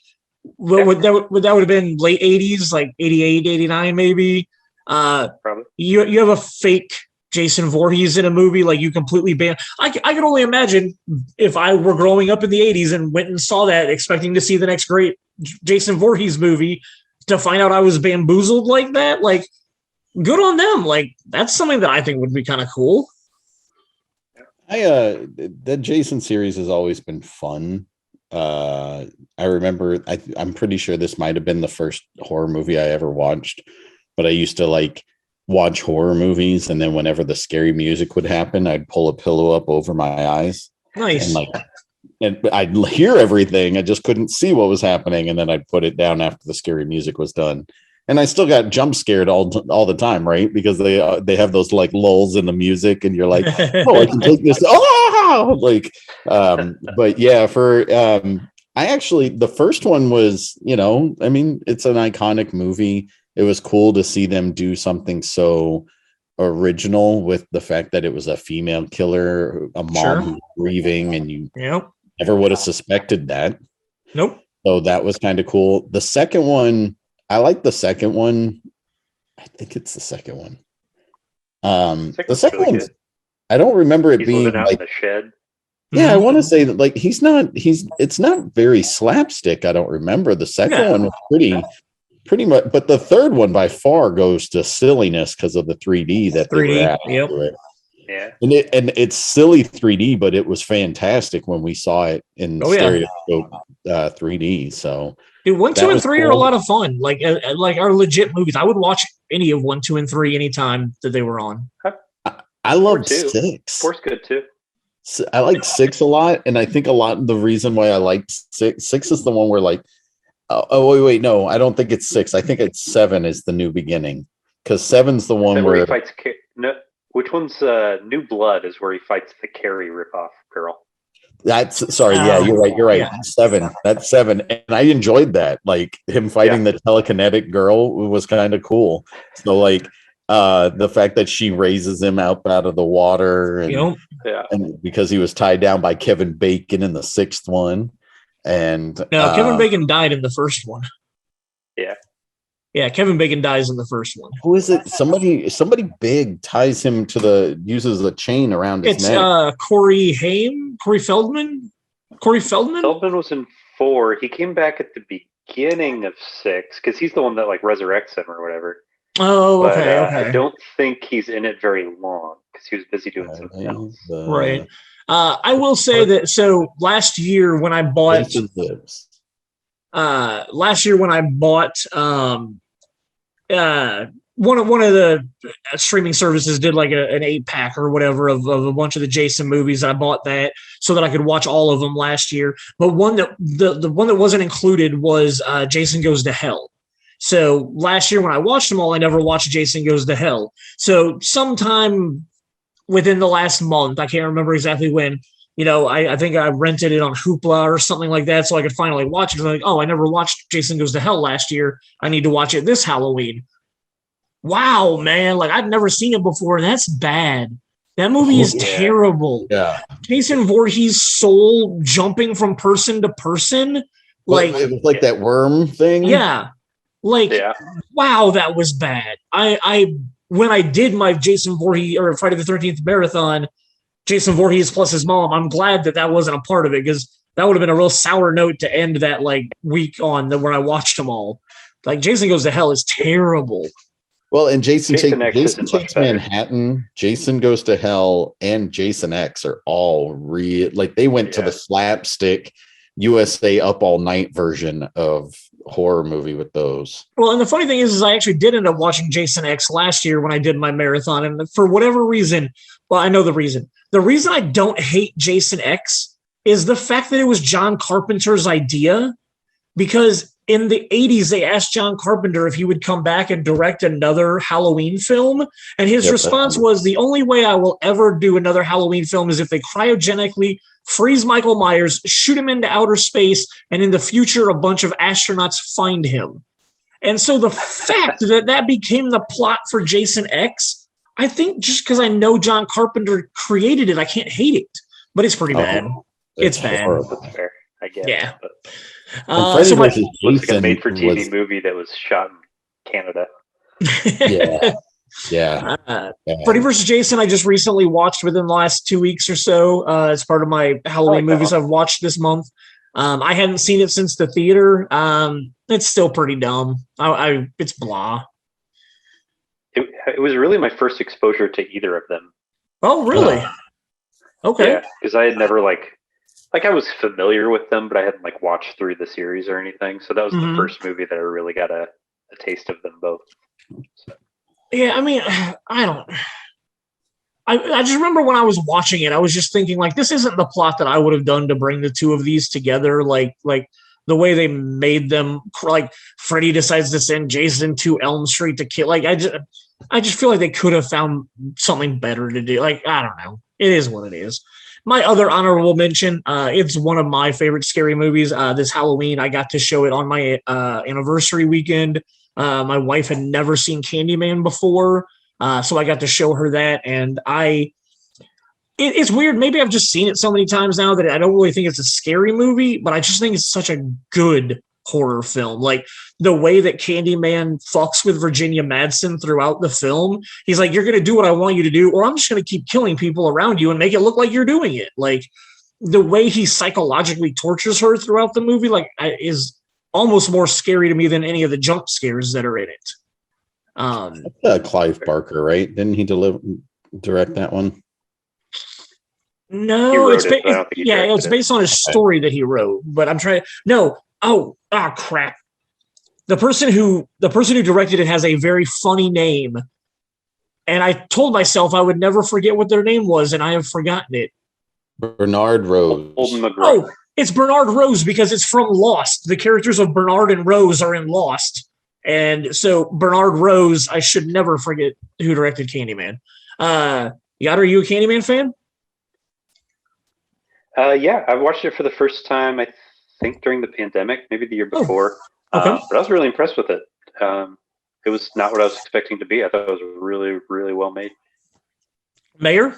that would have been late 80s, like 88, 89 maybe. Probably. You have a fake Jason Voorhees in a movie, like you completely ban. I can only imagine if I were growing up in the 80s and went and saw that expecting to see the next great Jason Voorhees movie, to find out I was bamboozled like that. Like, good on them. Like, that's something that I think would be kind of cool. The Jason series has always been fun. I remember, I'm pretty sure this might have been the first horror movie I ever watched, but I used to like watch horror movies, and then whenever the scary music would happen, I'd pull a pillow up over my eyes. Nice. And I'd hear everything. I just couldn't see what was happening. And then I'd put it down after the scary music was done. And I still got jump scared all the time, right? Because they have those like lulls in the music, and you're like, oh, I can take this. Oh, like, but yeah, I actually, the first one was, I mean, it's an iconic movie. It was cool to see them do something so original with the fact that it was a female killer, a mom who's grieving, and you never would have suspected that. Nope. So that was kind of cool. The second one, I like the second one. I think it's the second one. Second The one's second really one's, good. I don't remember it He's being living out like, in the shed. yeah, I Mhm. want to say that like it's not very slapstick. I don't remember. The second No. one was pretty much, but the third one by far goes to silliness because of the 3D that they were 3D. adding Yep. to it. Yeah. And it's silly 3D, but it was fantastic when we saw it in Oh, yeah. stereoscope 3D. So Dude, 1, that 2, and was 3 are a cool. lot of fun. Like are legit movies. I would watch any of 1, 2, and 3 anytime that they were on. I loved too. 6. Four's good too. I like 6 a lot, and I think a lot of the reason why I liked 6 is the one where like, wait, no, I don't think it's 6. I think it's 7 is the new beginning, because 7's the Is one that where where he fights? No, which one's New Blood? Is where he fights the Carrie ripoff girl. that's sorry, yeah, you're right. Yeah. 7, that's 7, and I enjoyed that. Like him fighting the telekinetic girl was kind of cool. So like the fact that she raises him up out of the water and Yeah. and because he was tied down by Kevin Bacon in the 6th one. And No, Kevin Bacon died in the first one. Yeah. Yeah, Kevin Bacon dies in the first one. who is it? Somebody big ties him uses a chain around his It's neck. Corey Feldman. Feldman was in 4. He came back at the beginning of 6 because he's the one that like resurrects him or whatever. Oh, But okay. I don't think he's in it very long because he was busy doing something else. Right. I will say that. So last year when I bought, one of the streaming services did like an 8-pack or whatever of a bunch of the Jason movies. I bought that so that I could watch all of them last year. But one that the one that wasn't included was Jason Goes to Hell. So last year when I watched them all, I never watched Jason Goes to Hell. So sometime within the last month, I can't remember exactly when, I think I rented it on Hoopla or something like that so I could finally watch it. I'm like, oh, I never watched Jason Goes to Hell last year. I need to watch it this Halloween. Wow, man. Like, I'd never seen it before. That's bad. That movie is terrible. Yeah. Jason Voorhees' soul jumping from person to person. Like, it was like that worm thing. Yeah. Like, wow, that was bad. When I did my Jason Voorhees or Friday the 13th marathon, Jason Voorhees plus his mom, I'm glad that wasn't a part of it because that would have been a real sour note to end that like week on when I watched them all. Like Jason Goes to Hell is terrible. Well, and Jason Takes Manhattan, Jason Goes to Hell, and Jason X are all like they went to the slapstick USA Up All Night version of horror movie with those. Well, and the funny thing is I actually did end up watching Jason X last year when I did my marathon, and for whatever reason, well, I know the reason. The reason I don't hate Jason X is the fact that it was John Carpenter's idea, because in the 80s, they asked John Carpenter if he would come back and direct another Halloween film. And his response was, the only way I will ever do another Halloween film is if they cryogenically freeze Michael Myers, shoot him into outer space, and in the future, a bunch of astronauts find him. And so the fact that became the plot for Jason X, I think just because I know John Carpenter created it, I can't hate it. But it's pretty bad. It's bad. That's fair. I guess. Yeah. But Freddy versus looks like a Jason made-for-TV movie that was shot in Canada. Freddy vs. Jason, I just recently watched within the last 2 weeks or so as part of my Halloween movies I've watched this month. I hadn't seen it since the theater. It's still pretty dumb. It's blah. It was really my first exposure to either of them. Oh, really? Okay. Yeah, because I had never I was familiar with them, but I hadn't watched through the series or anything. So that was the first movie that I really got a taste of them both. So. Yeah, I mean, I just remember when I was watching it, I was just thinking this isn't the plot that I would have done to bring the two of these together. Like the way they made them, Freddy decides to send Jason to Elm Street to kill. I just feel like they could have found something better to do. I don't know. It is what it is. My other honorable mention, it's one of my favorite scary movies. This Halloween, I got to show it on my anniversary weekend. My wife had never seen Candyman before, so I got to show her that. And it's weird. Maybe I've just seen it so many times now that I don't really think it's a scary movie, but I just think it's such a good horror film. Like the way that Candyman fucks with Virginia Madsen throughout the film. He's like, you're going to do what I want you to do, or I'm just going to keep killing people around you and make it look like you're doing it. Like the way he psychologically tortures her throughout the movie, like is almost more scary to me than any of the jump scares that are in it. Clive Barker, right? Didn't he direct that one? No, it's it's based on a story that he wrote. But I'm trying. No, crap. The person who directed it has a very funny name, and I told myself I would never forget what their name was, and I have forgotten it. Bernard Rose. Oh, it's Bernard Rose because it's from Lost. The characters of Bernard and Rose are in Lost. And so Bernard Rose, I should never forget who directed Candyman. Yacht, are you a Candyman fan? Yeah, I watched it for the first time, I think during the pandemic, maybe the year before. Okay. But I was really impressed with it. It was not what I was expecting to be. I thought it was really, really well made. Mayor?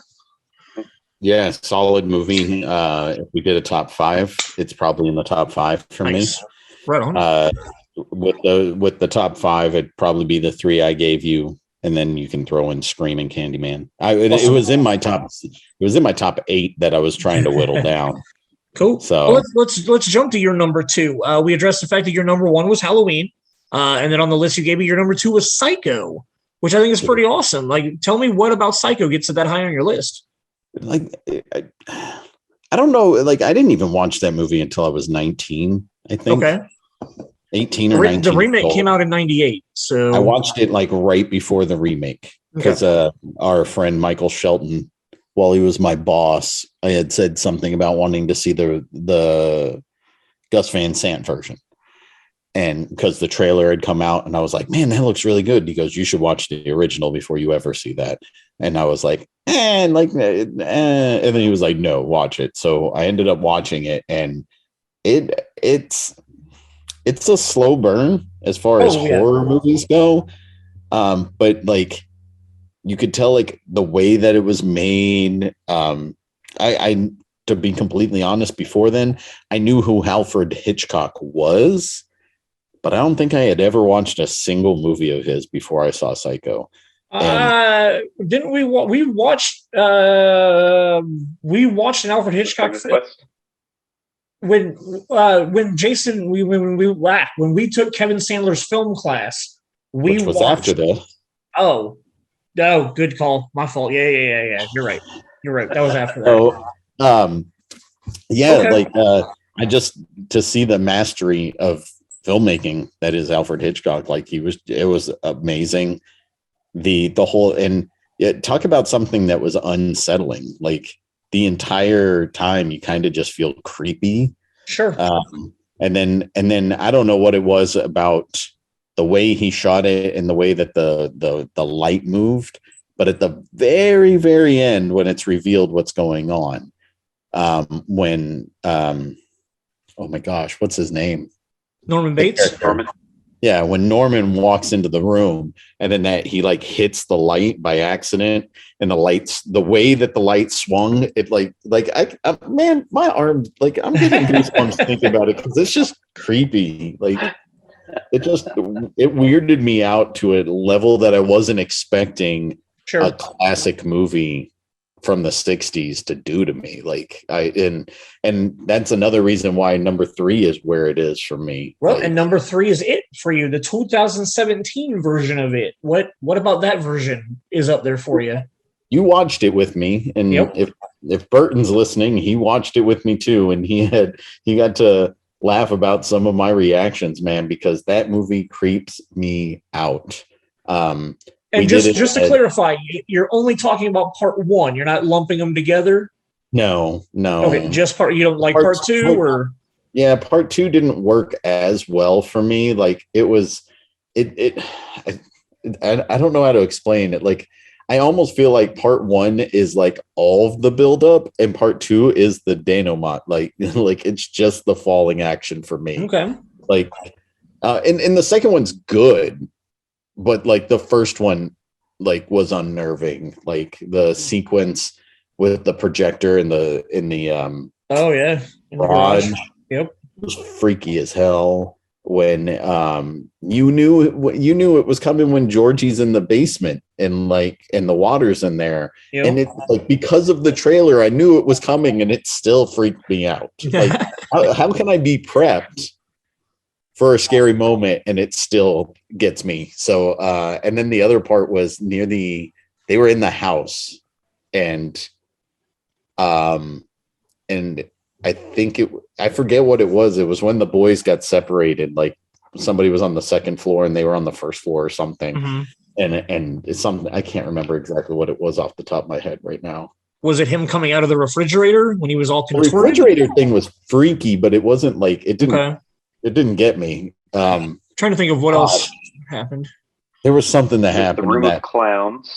Yeah, solid movie. If we did a top 5, it's probably in the top 5 for me. Right on. With the top 5, it'd probably be the 3 I gave you, and then you can throw in Scream and Candyman. It was in my top. It was in my top 8 that I was trying to whittle down. Cool. So well, let's jump to your number 2. We addressed the fact that your number 1 was Halloween, and then on the list you gave me your number 2 was Psycho, which I think is pretty awesome. Like, tell me what about Psycho gets it that high on your list? Like, I don't know. Like, I didn't even watch that movie until I was 19. I think. Okay. 18 or 19. The remake came out in 98. So I watched it like right before the remake because our friend Michael Shelton, while he was my boss, I had said something about wanting to see the Gus Van Sant version. And because the trailer had come out and I was like, man, that looks really good. He goes, you should watch the original before you ever see that. And I was like, and then he was like, no, watch it. So I ended up watching it, and it's a slow burn as far as horror movies go. But like you could tell like the way that it was made. I to be completely honest, before then, I knew who Alfred Hitchcock was, but I don't think I had ever watched a single movie of his before I saw Psycho. Didn't we watched an Alfred Hitchcock film? When Jason when we took Kevin Sandler's film class, which was after this. Oh, good call. My fault. Yeah. You're right. That was after that. So, I just to see the mastery of filmmaking that is Alfred Hitchcock. Like it was amazing. The whole talk about something that was unsettling. Like the entire time you kind of just feel creepy. Sure. And then I don't know what it was about the way he shot it and the way that the light moved, but at the very, very end, when it's revealed what's going on, when oh my gosh, what's his name? Norman Bates. Norman. Yeah, when Norman walks into the room and then that he like hits the light by accident, and the way that the light swung, it man, my arm, like I'm getting goosebumps thinking about it because it's just creepy. Like it weirded me out to a level that I wasn't expecting a classic movie from the 60s to do to me. Like and that's another reason why number 3 is where it is for me. Well, and number 3 is It for you, the 2017 version of It. What about that version is up there for you? You watched it with me, and if Burton's listening, he watched it with me too, and he got to laugh about some of my reactions, man, because that movie creeps me out. And just to clarify, you're only talking about part 1. You're not lumping them together. No. Okay, just part. You don't like part 2, or? Yeah, part 2 didn't work as well for me. Like it was, I don't know how to explain it. Like I almost feel like part 1 is like all of the buildup, and part 2 is the denouement. Like it's just the falling action for me. Okay. Like, and the second one's good. But like the first one, like was unnerving. Like the sequence with the projector in the oh yeah, rod, yep, was freaky as hell. when you knew it was coming when Georgie's in the basement and the water's in there. Yep. And it's like, because of the trailer, I knew it was coming and it still freaked me out. Like, how can I be prepped for a scary moment and it still gets me? So and then the other part was they were in the house, and I forget what it was. It was when the boys got separated. Like, somebody was on the second floor and they were on the first floor or something. Mhm. And it's something I can't remember exactly what it was off the top of my head right now. Was it him coming out of the refrigerator when he was all The contorted? refrigerator thing was freaky, but it wasn't like it Okay. didn't get me. Trying to think of what else happened. There was something that There's the happened in room that. of clowns.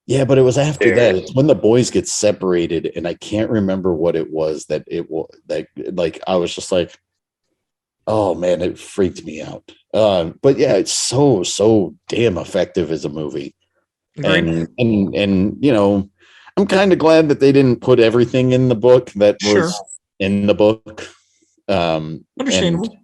Yeah, but it was after that. There's- It's when the boys get separated, and I can't remember what it was that it was that, like, I was just like, oh man, it freaked me out. But yeah, it's so damn effective as a movie. Agreed. And I'm kind of glad that they didn't put everything in the book that was Sure. in the book. Understandable.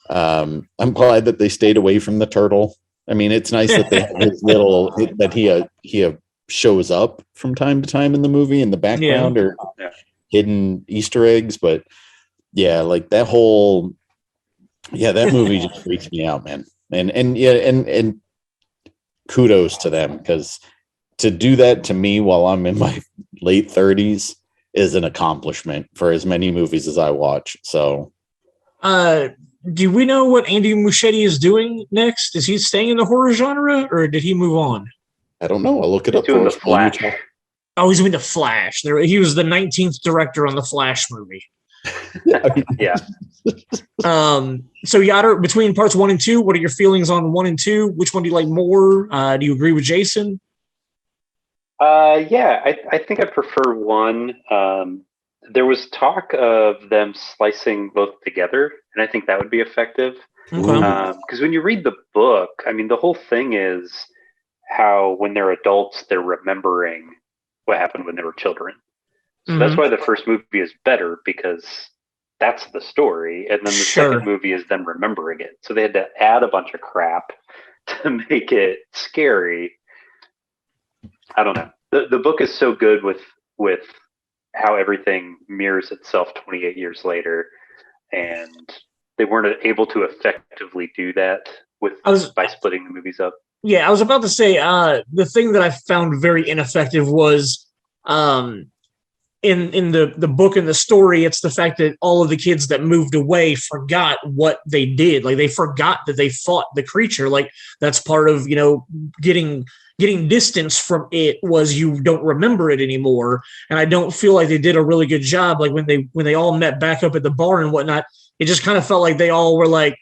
I'm glad that they stayed away from the turtle. I mean, it's nice that they have his little that he shows up from time to time in the movie in the background, or hidden Easter eggs. But yeah, like that movie just freaks me out, man. And kudos to them, because to do that to me while I'm in my late 30s is an accomplishment for as many movies as I watch. So do we know what Andy Muschietti is doing next? Is he staying in the horror genre, or did he move on? I don't know. I'll look it He's up doing for the us while you Flash. talk. Oh, he's doing the Flash. He was the 19th director on the Flash movie. Yeah. So Yatter, between parts 1 and 2, what are your feelings on 1 and 2? Which one do you like more? Do you agree with Jason? Yeah, I think I prefer 1. There was talk of them slicing both together, and I think that would be effective. Okay. Because when you read the book, I mean, the whole thing is how when they're adults, they're remembering what happened when they were children. So that's why the first movie is better, because that's the story. And then the second movie is them remembering it. So they had to add a bunch of crap to make it scary. I don't know. The book is so good with how everything mirrors itself 28 years later. And they weren't able to effectively do that by splitting the movies up. Yeah, I was about to say, the thing that I found very ineffective was in the book and the story, it's the fact that all of the kids that moved away forgot what they did. Like, they forgot that they fought the creature. Like, that's part of, getting distance from it, was you don't remember it anymore. And I don't feel like they did a really good job. Like, when they all met back up at the bar and whatnot, it just kind of felt like they all were like,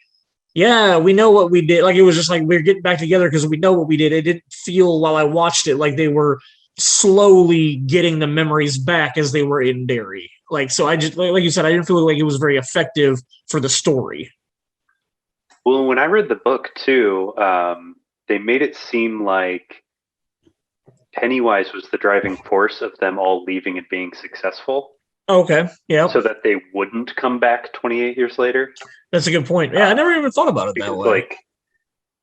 yeah, we know what we did. Like, it was just like, we're getting back together because we know what we did. It didn't feel, while I watched it, like they were slowly getting the memories back as they were in Derry. Like, so I just, like you said, I didn't feel like it was very effective for the story. Well, when I read the book too, they made it seem like Pennywise was the driving force of them all leaving and being successful. Okay, yeah. So that they wouldn't come back 28 years later. That's a good point. Yeah, I never even thought about it that way. Like,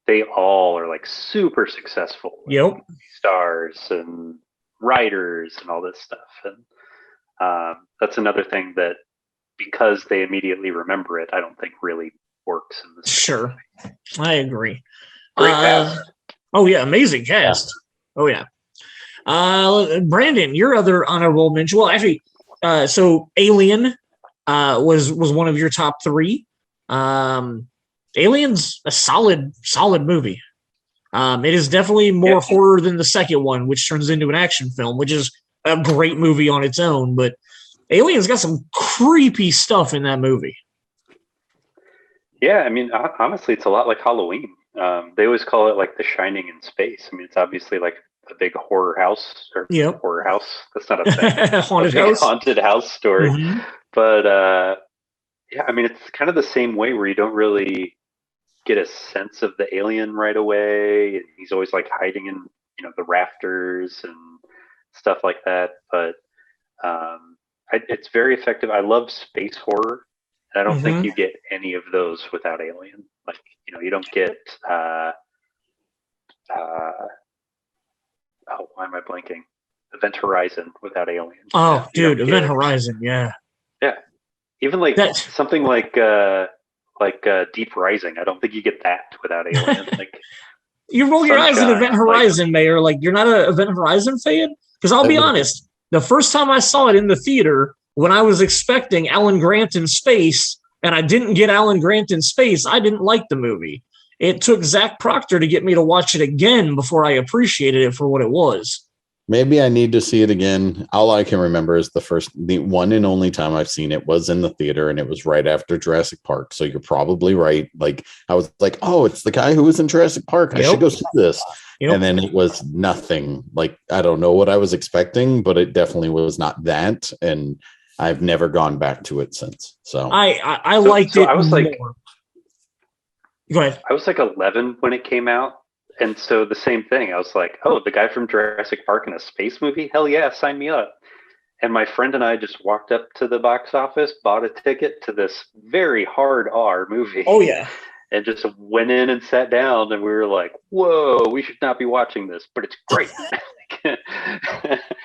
they all are like super successful. Yep. Stars and writers and all this stuff. And that's another thing that, because they immediately remember it, I don't think really works in this. Sure. I agree. Great cast. Oh yeah, amazing cast. Yeah. Oh yeah. Brandon, your other honorable mention. Well, actually, so Alien was one of your top 3. Alien's a solid movie. It is definitely more horror than the second one, which turns into an action film, which is a great movie on its own. But Alien's got some creepy stuff in that movie. Yeah, I mean, honestly, it's a lot like Halloween. They always call it like The Shining in space. I mean, it's obviously like a big horror house, or horror house. That's not a thing. Haunted house story. Mm-hmm. But yeah, I mean, it's kind of the same way, where you don't really get a sense of the alien right away. He's always like hiding in, the rafters and stuff like that. But it's very effective. I love space horror, And I don't think Mhm. you get any of those without Alien. Like, you don't get uh, oh, why am I blanking? Event Horizon without Alien. Oh, You don't dude, Event get, Horizon, yeah. yeah, even like That something like Deep Rising. I don't think you get that without Alien. Like you roll your eyes at Event Sunshine, like Horizon, Mayor. Like you're not an Event Horizon fan? Because I'll I be would- honest, the first time I saw it in the theater, when I was expecting Alan Grant in space, and I didn't get Alan Grant in space, I didn't like the movie. It took Zach Proctor to get me to watch it again before I appreciated it for what it was. Maybe I need to see it again. All I can remember is the one and only time I've seen it was in the theater, and it was right after Jurassic Park. So you're probably right. Like I was like, oh, it's the guy who was in Jurassic Park. I Yep. should go see this. Yep. And then it was nothing. Like I don't know what I was expecting, but it definitely was not that. And I've never gone back to it since. So I liked it I was like, more. Go ahead. I was like 11 when it came out. And so the same thing. I was like, oh, the guy from Jurassic Park in a space movie? Hell yeah, sign me up. And my friend and I just walked up to the box office, bought a ticket to this very hard R movie. Oh yeah. And just went in and sat down, and we were like, whoa, we should not be watching this, but it's great.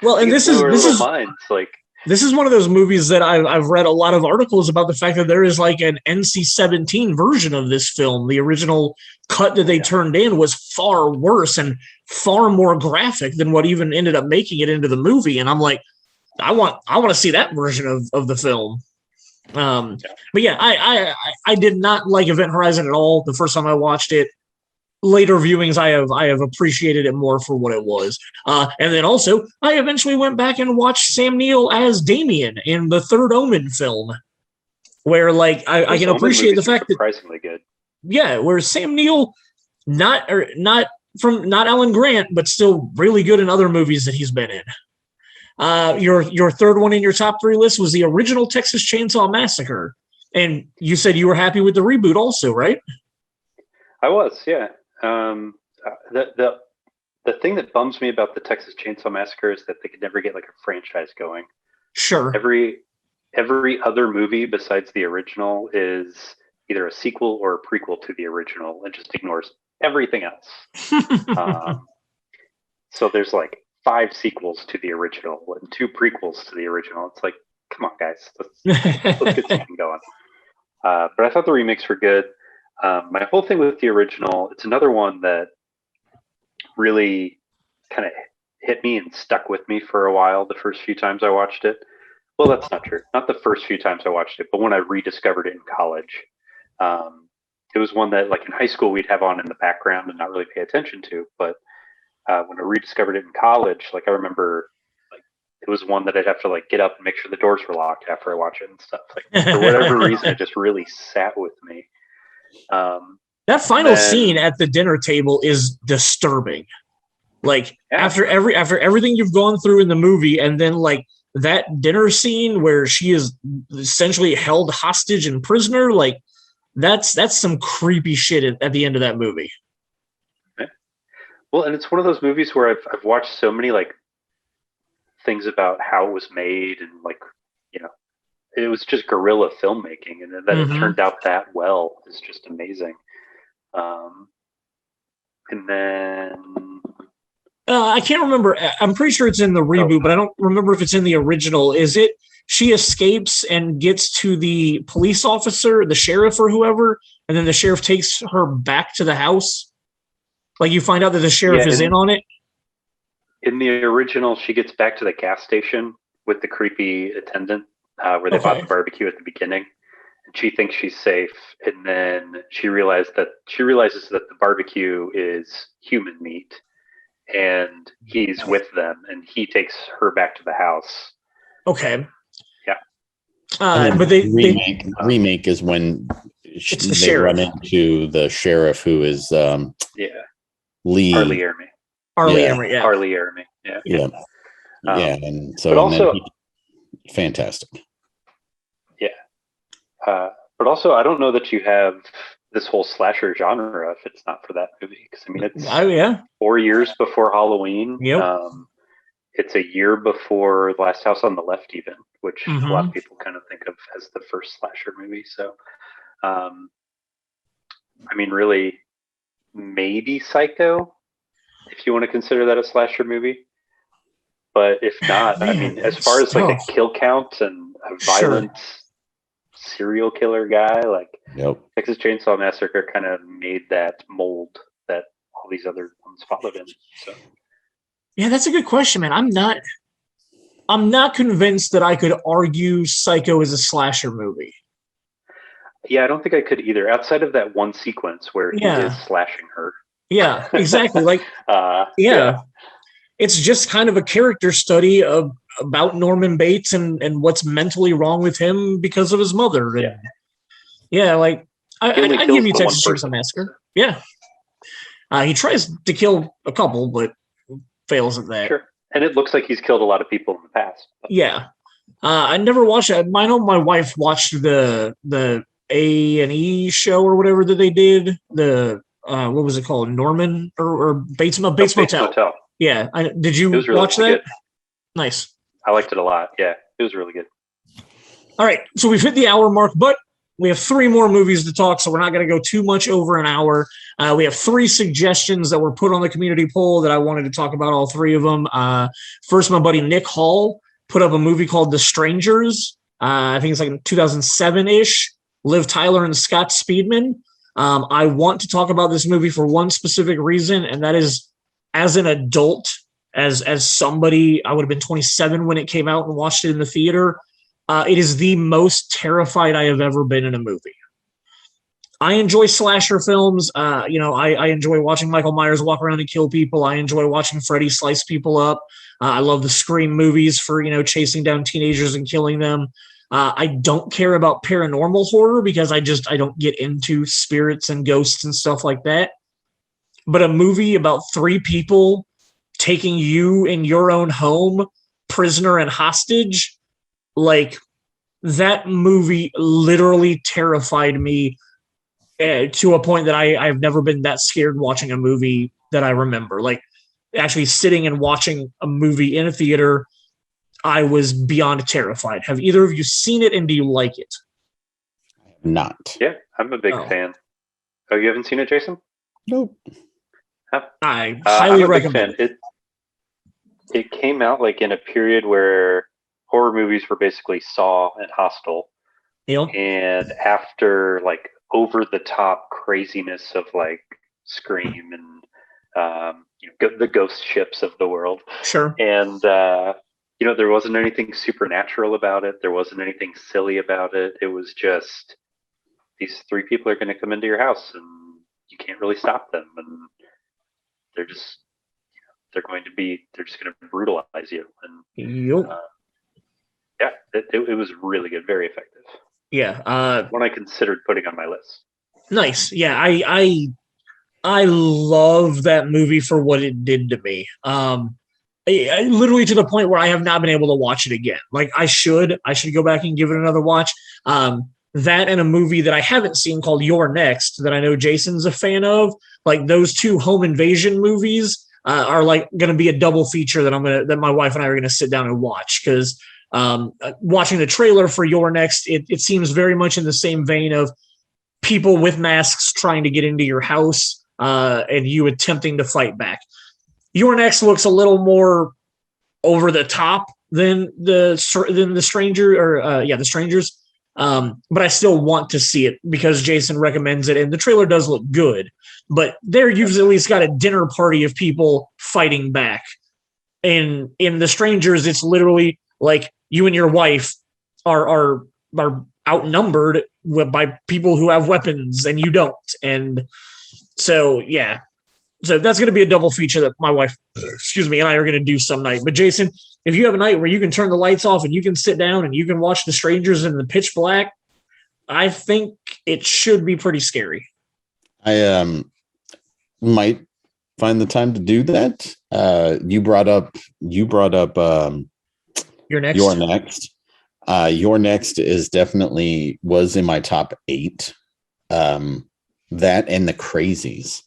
Well, and this is minds like this is one of those movies that I've read a lot of articles about the fact that there is like an NC-17 version of this film. The original cut that they turned in was far worse and far more graphic than what even ended up making it into the movie. And I'm like, I want to see that version of the film. But yeah, I did not like Event Horizon at all the first time I watched it. Later viewings, I have appreciated it more for what it was. And then also, I eventually went back and watched Sam Neill as Damien in the Third Omen film, where like I can appreciate the fact that surprisingly good. Yeah, where Sam Neill, not Alan Grant, but still really good in other movies that he's been in. Your third one in your top 3 list was the original Texas Chainsaw Massacre, and you said you were happy with the reboot, also, right? I was, yeah. The thing that bums me about the Texas Chainsaw Massacre is that they could never get like a franchise going. Sure. Every other movie besides the original is either a sequel or a prequel to the original, and just ignores everything else. So there's like 5 sequels to the original and 2 prequels to the original. It's like, come on, guys, let's get something going. But I thought the remakes were good. My whole thing with the original, it's another one that really kind of hit me and stuck with me for a while the first few times I watched it. Well, that's not true. Not the first few times I watched it, but when I rediscovered it in college. It was one that, like, in high school, we'd have on in the background and not really pay attention to. But when I rediscovered it in college, like, I remember, like, it was one that I'd have to, like, get up and make sure the doors were locked after I watch it and stuff. Like, for whatever reason, it just really sat with me. That final scene at the dinner table is disturbing. Like after everything you've gone through in the movie, and then like that dinner scene where she is essentially held hostage and prisoner, like that's some creepy shit at the end of that movie. Well, and it's one of those movies where I've watched so many like things about how it was made, and like, you know, it was just guerrilla filmmaking, and that it turned out that well is just amazing. And then I can't remember. I'm pretty sure it's in the reboot, but I don't remember if it's in the original. Is it she escapes and gets to the police officer, the sheriff or whoever, and then the sheriff takes her back to the house? Like you find out that the sheriff is in on it? In the original, she gets back to the gas station with the creepy attendant where they bought the barbecue at the beginning. And she thinks she's safe, and then she realizes that the barbecue is human meat, and he's with them, and he takes her back to the house. Okay. Yeah. But remake is when they run into the sheriff who is Lee Harley Ermey. Harley Ermey. Yeah. And so, but also, fantastic. But also, I don't know that you have this whole slasher genre if it's not for that movie. Because I mean, it's 4 years before Halloween. Yep. It's a year before Last House on the Left, even. which a lot of people kind of think of as the first slasher movie. So, I mean, really, maybe Psycho, if you want to consider that a slasher movie. But if not, I mean, as far as like a kill count and a violent serial killer guy, like Texas Chainsaw Massacre kind of made that mold that all these other ones followed in. So, yeah, that's a good question, man. I'm not convinced that I could argue Psycho is a slasher movie. Yeah, I don't think I could either. Outside of that one sequence where he is slashing her. Yeah, exactly. Like, it's just kind of a character study about Norman Bates and what's mentally wrong with him because of his mother. And like I give you Texas Chainsaw Massacre. Yeah, he tries to kill a couple, but fails at that. Sure, and it looks like he's killed a lot of people in the past. Yeah, I never watched it. I know my wife watched the A&E show or whatever that they did. The what was it called? Norman or Bates Motel. Yeah, did you watch that? Good. Nice. I liked it a lot. Yeah, it was really good. All right, so we've hit the hour mark, but we have 3 more movies to talk, so we're not going to go too much over an hour. We have 3 suggestions that were put on the community poll that I wanted to talk about, all 3 of them. First, my buddy Nick Hall put up a movie called The Strangers. I think it's like 2007-ish. Liv Tyler and Scott Speedman. I want to talk about this movie for one specific reason, and that is as an adult, as somebody, I would have been 27 when it came out and watched it in the theater. It is the most terrified I have ever been in a movie. I enjoy slasher films. I enjoy watching Michael Myers walk around and kill people. I enjoy watching Freddy slice people up. I love the Scream movies for, chasing down teenagers and killing them. I don't care about paranormal horror because I don't get into spirits and ghosts and stuff like that. But a movie about 3 people taking you in your own home, prisoner and hostage, like that movie literally terrified me to a point that I've never been that scared watching a movie that I remember. Like actually sitting and watching a movie in a theater, I was beyond terrified. Have either of you seen it, and do you like it? Not. Yeah, I'm a big fan. Oh, you haven't seen it, Jason? Nope. Huh. I highly recommend it. It came out like in a period where horror movies were basically Saw and Hostel. Yep. And after like over the top craziness of like Scream and the ghost ships of the world. Sure. And there wasn't anything supernatural about it. There wasn't anything silly about it. It was just these 3 people are going to come into your house and you can't really stop them. And they're just, they're just going to brutalize you. And it was really good. Very effective. Yeah. One I considered putting on my list. Nice. Yeah. I love that movie for what it did to me. I literally to the point where I have not been able to watch it again. Like I should go back and give it another watch. That and a movie that I haven't seen called You're Next that I know Jason's a fan of. Like those 2 home invasion movies are like going to be a double feature that my wife and I are going to sit down and watch because watching the trailer for You're Next, it seems very much in the same vein of people with masks trying to get into your house and you attempting to fight back. You're Next looks a little more over the top than the Stranger or the Strangers. But I still want to see it because Jason recommends it and the trailer does look good, but there you've at least got a dinner party of people fighting back. And in the Strangers, it's literally like you and your wife are outnumbered by people who have weapons and you don't. And so, yeah. So that's going to be a double feature that my wife, and I are going to do some night. But Jason, if you have a night where you can turn the lights off and you can sit down and you can watch The Strangers in the pitch black, I think it should be pretty scary. I might find the time to do that. You brought up You're Next. You're Next. You're Next was in my top 8. That and The Crazies.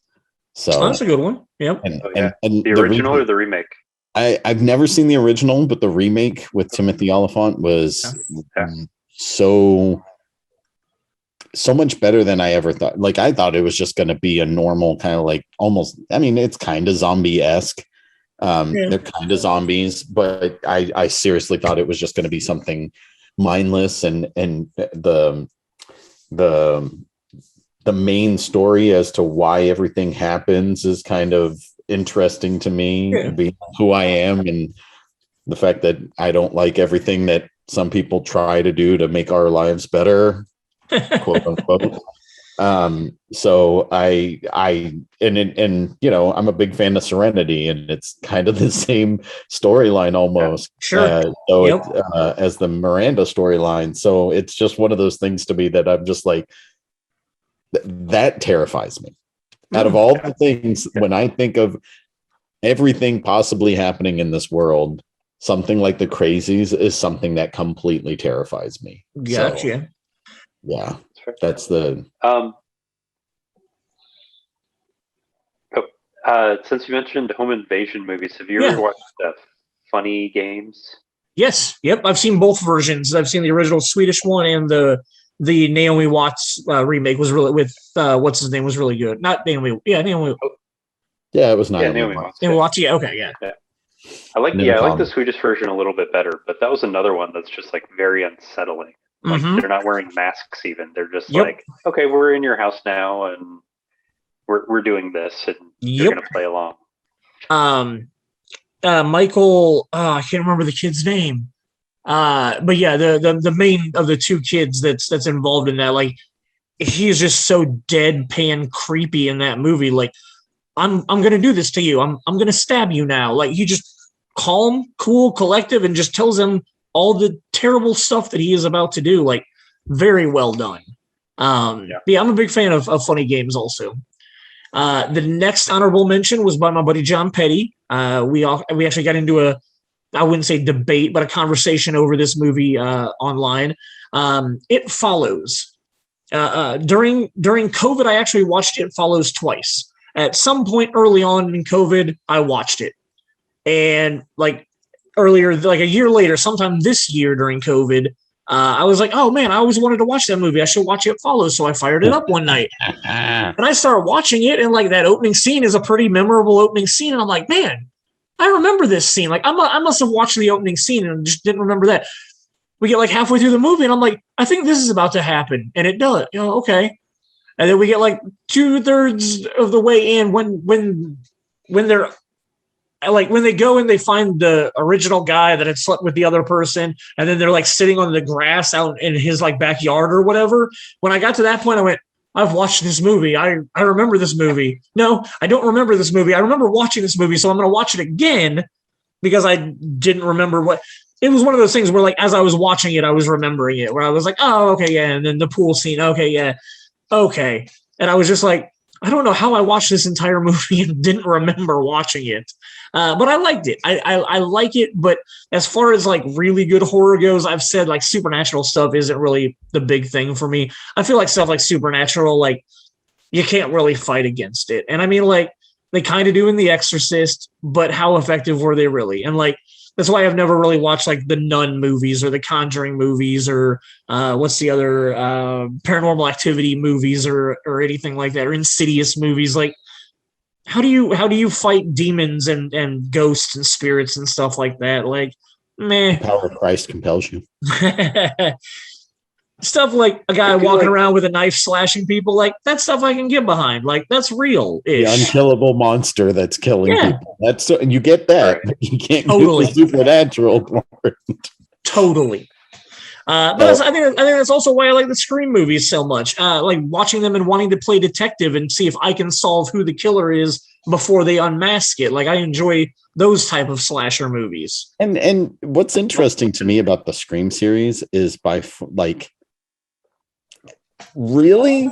So that's a good one. Yep. And the original or the remake? I've never seen the original, but the remake with Timothy Oliphant was so much better than I ever thought. Like, I thought it was just going to be a normal kind of like almost, I mean, it's kind of zombie-esque. They're kind of zombies, but I seriously thought it was just going to be something mindless, and the main story as to why everything happens is kind of interesting to me, being who I am and the fact that I don't like everything that some people try to do to make our lives better, quote unquote. So and you know, I'm a big fan of Serenity, and it's kind of the same storyline almost. As the Miranda storyline. So it's just one of those things to me that I'm just like, that terrifies me. Out of all the things, when I think of everything possibly happening in this world, something like the Crazies is something that completely terrifies me. Gotcha. So, yeah, that's the. Since you mentioned home invasion movies, have you ever watched Funny Games? Yes. Yep. I've seen both versions. I've seen the original Swedish one, and the Naomi Watts remake was really with what's his name was really good. Not Naomi. Yeah, Naomi. Yeah, it was Naomi Watts. Naomi Watts. Yeah. Okay. Yeah. I like the Swedish version a little bit better, but that was another one that's just like very unsettling. Like they're not wearing masks even. They're just like, okay, we're in your house now, and we're doing this, and you're gonna play along. Michael, I can't remember the kid's name. But yeah, the main of the two kids that's involved in that, like, he's just so deadpan creepy in that movie. Like, I'm gonna do this to you. I'm gonna stab you now. Like, he just calm, cool, collective, and just tells him all the terrible stuff that he is about to do. Like, very well done. I'm a big fan of Funny Games also. The next honorable mention was by my buddy John Petty. We actually got into I wouldn't say debate, but a conversation over this movie online. It Follows. During COVID, I actually watched It Follows twice. At some point early on in COVID, I watched it. And like earlier, like a year later, sometime this year during COVID, I was like, oh man, I always wanted to watch that movie. I should watch It Follows. So I fired it up one night. And I started watching it, and like that opening scene is a pretty memorable opening scene. And I'm like, man, I remember this scene. Like, I must have watched the opening scene and just didn't remember that. We get like halfway through the movie, and I'm like, I think this is about to happen. And it does. You know, okay. And then we get like 2/3 of the way in when they're like, when they go and they find the original guy that had slept with the other person, and then they're like sitting on the grass out in his like backyard or whatever. When I got to that point, I went, I've watched this movie. I remember this movie. No, I don't remember this movie. I remember watching this movie, so I'm going to watch it again because I didn't remember what. It was one of those things where, like, as I was watching it, I was remembering it, where I was like, oh, okay, yeah. And then the pool scene, okay, yeah. Okay. And I was just like, I don't know how I watched this entire movie and didn't remember watching it. But I liked it. I like it. But as far as like really good horror goes, I've said like supernatural stuff isn't really the big thing for me. I feel like stuff like Supernatural, like, you can't really fight against it. And I mean, like, they kind of do in The Exorcist, but how effective were they really? And like, that's why I've never really watched like the Nun movies or the Conjuring movies or what's the other Paranormal Activity movies or anything like that, or Insidious movies. Like, how do you fight demons and ghosts and spirits and stuff like that? Like, meh. The power of Christ compels you. Stuff like a guy walking around with a knife slashing people, like, that stuff I can get behind. Like, that's real-ish. The unkillable monster that's killing people. That's and you get that, but you can't get the supernatural part. Totally. But I think that's also why I like the Scream movies so much. Like watching them and wanting to play detective and see if I can solve who the killer is before they unmask it. Like, I enjoy those type of slasher movies. And what's interesting to me about the Scream series is really,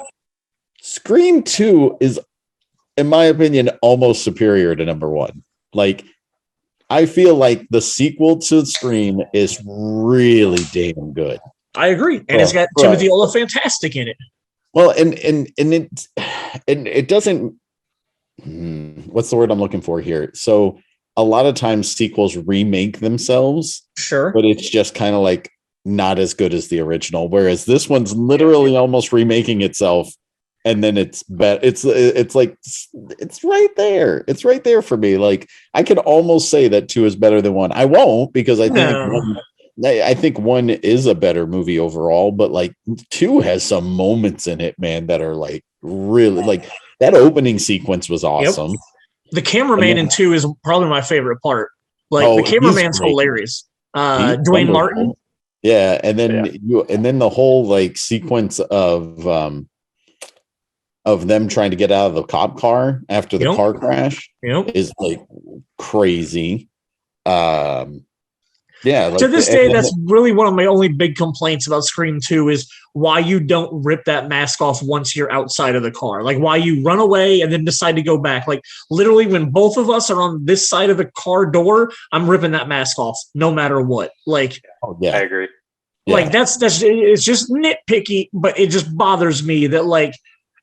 Scream 2 is, in my opinion, almost superior to number 1. Like, I feel like the sequel to Scream is really damn good. I agree, and it's got Timothy Olyphant in it. Well, and it doesn't. What's the word I'm looking for here? So a lot of times sequels remake themselves, Sure. but it's just kind of like not as good as the original. Whereas this one's literally almost remaking itself, and then it's like it's right there. It's right there for me. Like I could almost say that 2 is better than 1. I won't, because I think 1 is a better movie overall, but like 2 has some moments in it, man, that are like really, like that opening sequence was awesome. Yep. The cameraman in 2 is probably my favorite part. Like the cameraman's hilarious. Dwayne Martin. Yeah, and then the whole like sequence of them trying to get out of the cop car after the car crash is like crazy. Yeah, like, to this day, that's really one of my only big complaints about Scream 2 is why you don't rip that mask off once you're outside of the car. Like why you run away and then decide to go back. Like literally when both of us are on this side of the car door, I'm ripping that mask off no matter what. Like, I agree. Like that's it's just nitpicky, but it just bothers me that like,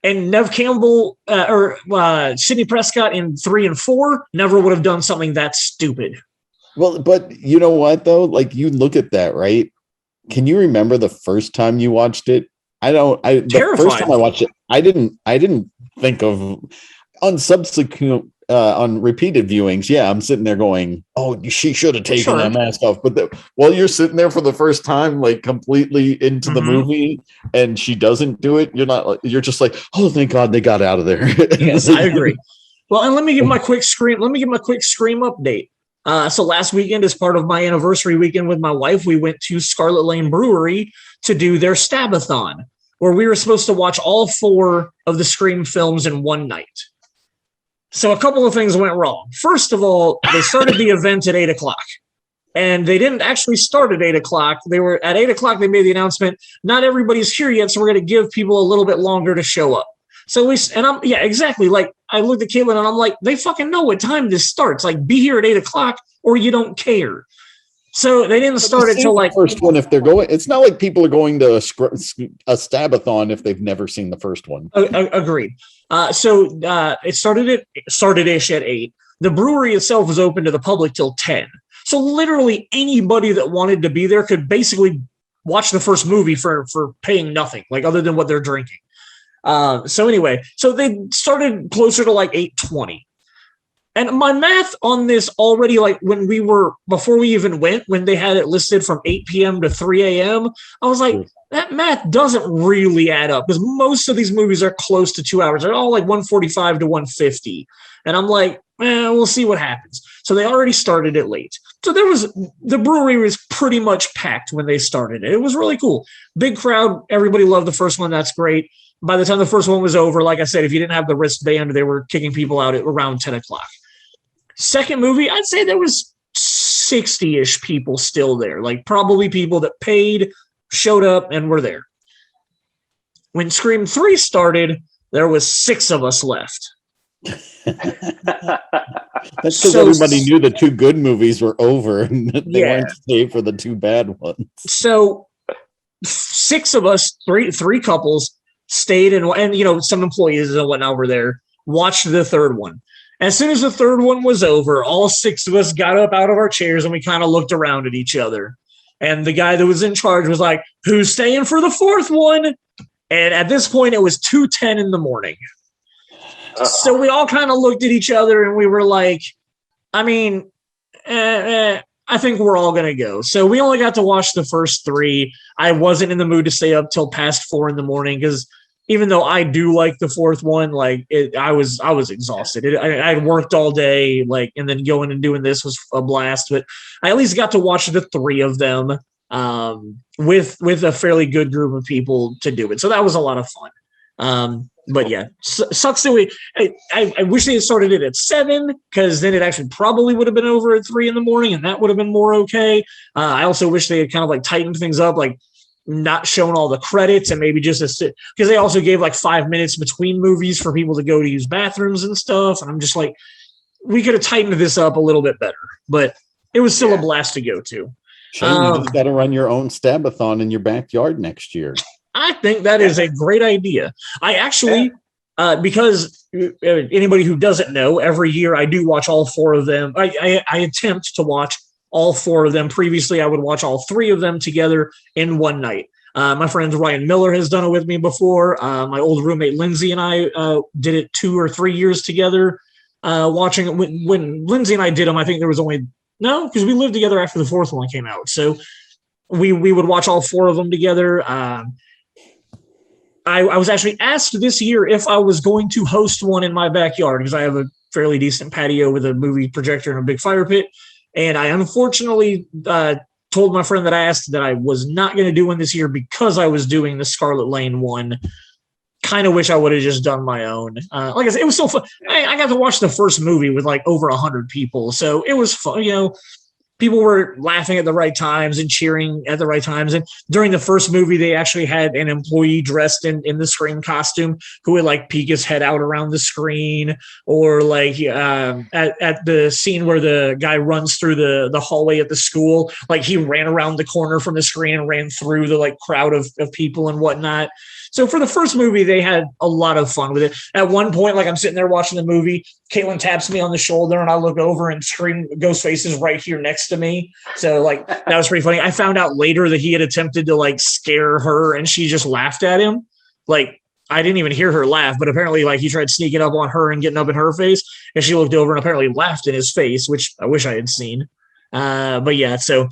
and Nev Campbell or Sidney Prescott in 3 and 4 never would have done something that stupid. Well, but you know what though? Like you look at that, right? Can you remember the first time you watched it? The first time I watched it, I didn't think of on subsequent on repeated viewings. Yeah, I'm sitting there going, "Oh, she should have taken that mask off." But while you're sitting there for the first time, like completely into the movie, and she doesn't do it, you're just like, "Oh, thank God they got out of there." Yes, I agree. Well, and let me give my quick Scream update. So last weekend, as part of my anniversary weekend with my wife, we went to Scarlet Lane Brewery to do their Stabathon, where we were supposed to watch all 4 of the Scream films in one night. So a couple of things went wrong. First of all, they started the event at 8:00, and they didn't actually start at 8:00. They were at 8:00. They made the announcement, not everybody's here yet, so we're going to give people a little bit longer to show up. So exactly. Like I looked at Caitlin and I'm like, they fucking know what time this starts. Like be here at 8:00 or you don't care. So they didn't start it till like first one. If they're going, it's not like people are going to a Stabathon if they've never seen the first one. Agreed. So it started-ish at 8. The brewery itself was open to the public till 10. So literally anybody that wanted to be there could basically watch the first movie for paying nothing, like other than what they're drinking. So anyway, so they started closer to like 8:20. And my math on this already, like before we even went, when they had it listed from 8 p.m. to 3 a.m., I was like, that math doesn't really add up because most of these movies are close to 2 hours. They're all like 145 to 150. And I'm like, we'll see what happens. So they already started it late. So the brewery was pretty much packed when they started it. It was really cool. Big crowd. Everybody loved the first one. That's great. By the time the first one was over, like I said, if you didn't have the wristband, they were kicking people out at around 10:00. Second movie, I'd say there was 60-ish people still there, like probably people that paid, showed up, and were there. When Scream 3 started, there was 6 of us left. That's because everybody knew the 2 good movies were over and they weren't staying for the 2 bad ones. So 6 of us, three couples, stayed and some employees and whatnot were there, watched the third one. As soon as the third one was over, all 6 of us got up out of our chairs and we kind of looked around at each other. And the guy that was in charge was like, who's staying for the 4th one? And at this point, it was 2:10 in the morning. So we all kind of looked at each other and we were like, I mean, I think we're all going to go. So we only got to watch the first 3. I wasn't in the mood to stay up till past 4 in the morning because even though I do like the 4th one, I was exhausted. I had worked all day, and then going and doing this was a blast. But I at least got to watch the 3 of them with a fairly good group of people to do it. So that was a lot of fun. But yeah, sucks that I wish they had started it at 7 because then it actually probably would have been over at 3 in the morning, and that would have been more okay. I also wish they had kind of tightened things up, not showing all the credits and maybe just because they also gave 5 minutes between movies for people to go to use bathrooms and stuff. And I'm just like, we could have tightened this up a little bit better, but it was still a blast to go to. Shane, you just got to run your own Stabathon in your backyard next year. I think that is a great idea. I actually Because anybody who doesn't know, every year I do watch all four of them. I attempt to watch all four of them. Previously, I would watch all three of them together in one night. My friend Ryan Miller has done it with me before. My old roommate Lindsay and I did it 2 or 3 years together. Watching it when Lindsay and I did them, I think there was only because we lived together after the fourth one came out. So we would watch all four of them together. I was actually asked this year if I was going to host one in my backyard because I have a fairly decent patio with a movie projector and a big fire pit. And I unfortunately told my friend that I asked that I was not going to do one this year because I was doing the Scarlet Lane one. Kind of wish I would have just done my own. Like I said, it was so fun. I got to watch the first movie with like over 100 people. So it was fun, people were laughing at the right times and cheering at the right times. And during the first movie, they actually had an employee dressed in the Scream costume who would like peek his head out around the screen, or like at the scene where the guy runs through the hallway at the school, like he ran around the corner from the screen and ran through the like crowd of people and whatnot. So for the first movie, they had a lot of fun with it. At one point, like I'm sitting there watching the movie, Caitlin taps me on the shoulder and I look over and Ghostface is right here next to me. So like, that was pretty funny. I found out later that he had attempted to like scare her and she just laughed at him. Like, I didn't even hear her laugh, but apparently like he tried sneaking up on her and getting up in her face and she looked over and apparently laughed in his face, which I wish I had seen. But yeah, so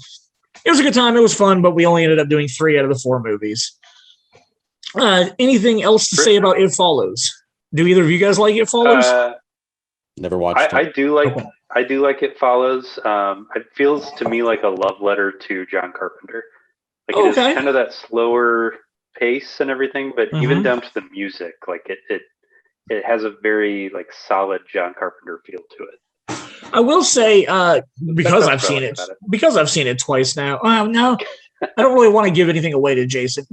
it was a good time. It was fun, but we only ended up doing 3 out of the 4 movies. Anything else to say about It Follows? Do either of you guys like It Follows? Never watched it. I do like It Follows. It feels to me like a love letter to John Carpenter. Like it is kind of that slower pace and everything, but even down to the music, like it has a very like solid John Carpenter feel to it. I will say because I've seen it twice now. No, I don't really want to give anything away to Jason.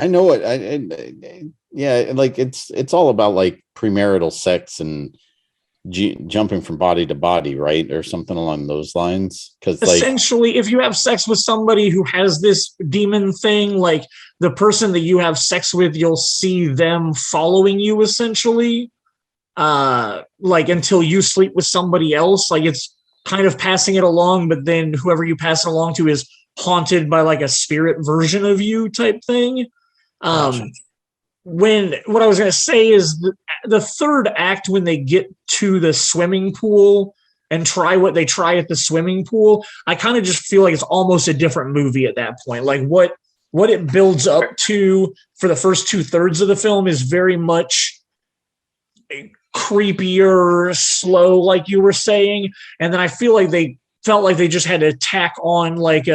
I know it. Yeah, like it's all about like premarital sex and jumping from body to body, right, or something along those lines. Because essentially, if you have sex with somebody who has this demon thing, like the person that you have sex with, you'll see them following you. Essentially, like until you sleep with somebody else, like it's kind of passing it along, but then whoever you pass it along to is haunted by like a spirit version of you, type thing. What I was going to say is the third act, when they get to the swimming pool and try what they try at the swimming pool, I kind of just feel like it's almost a different movie at that point. Like what it builds up to for the first 2/3 of the film is very much creepier, slow, like you were saying. And then I feel like they felt like they just had to tack on like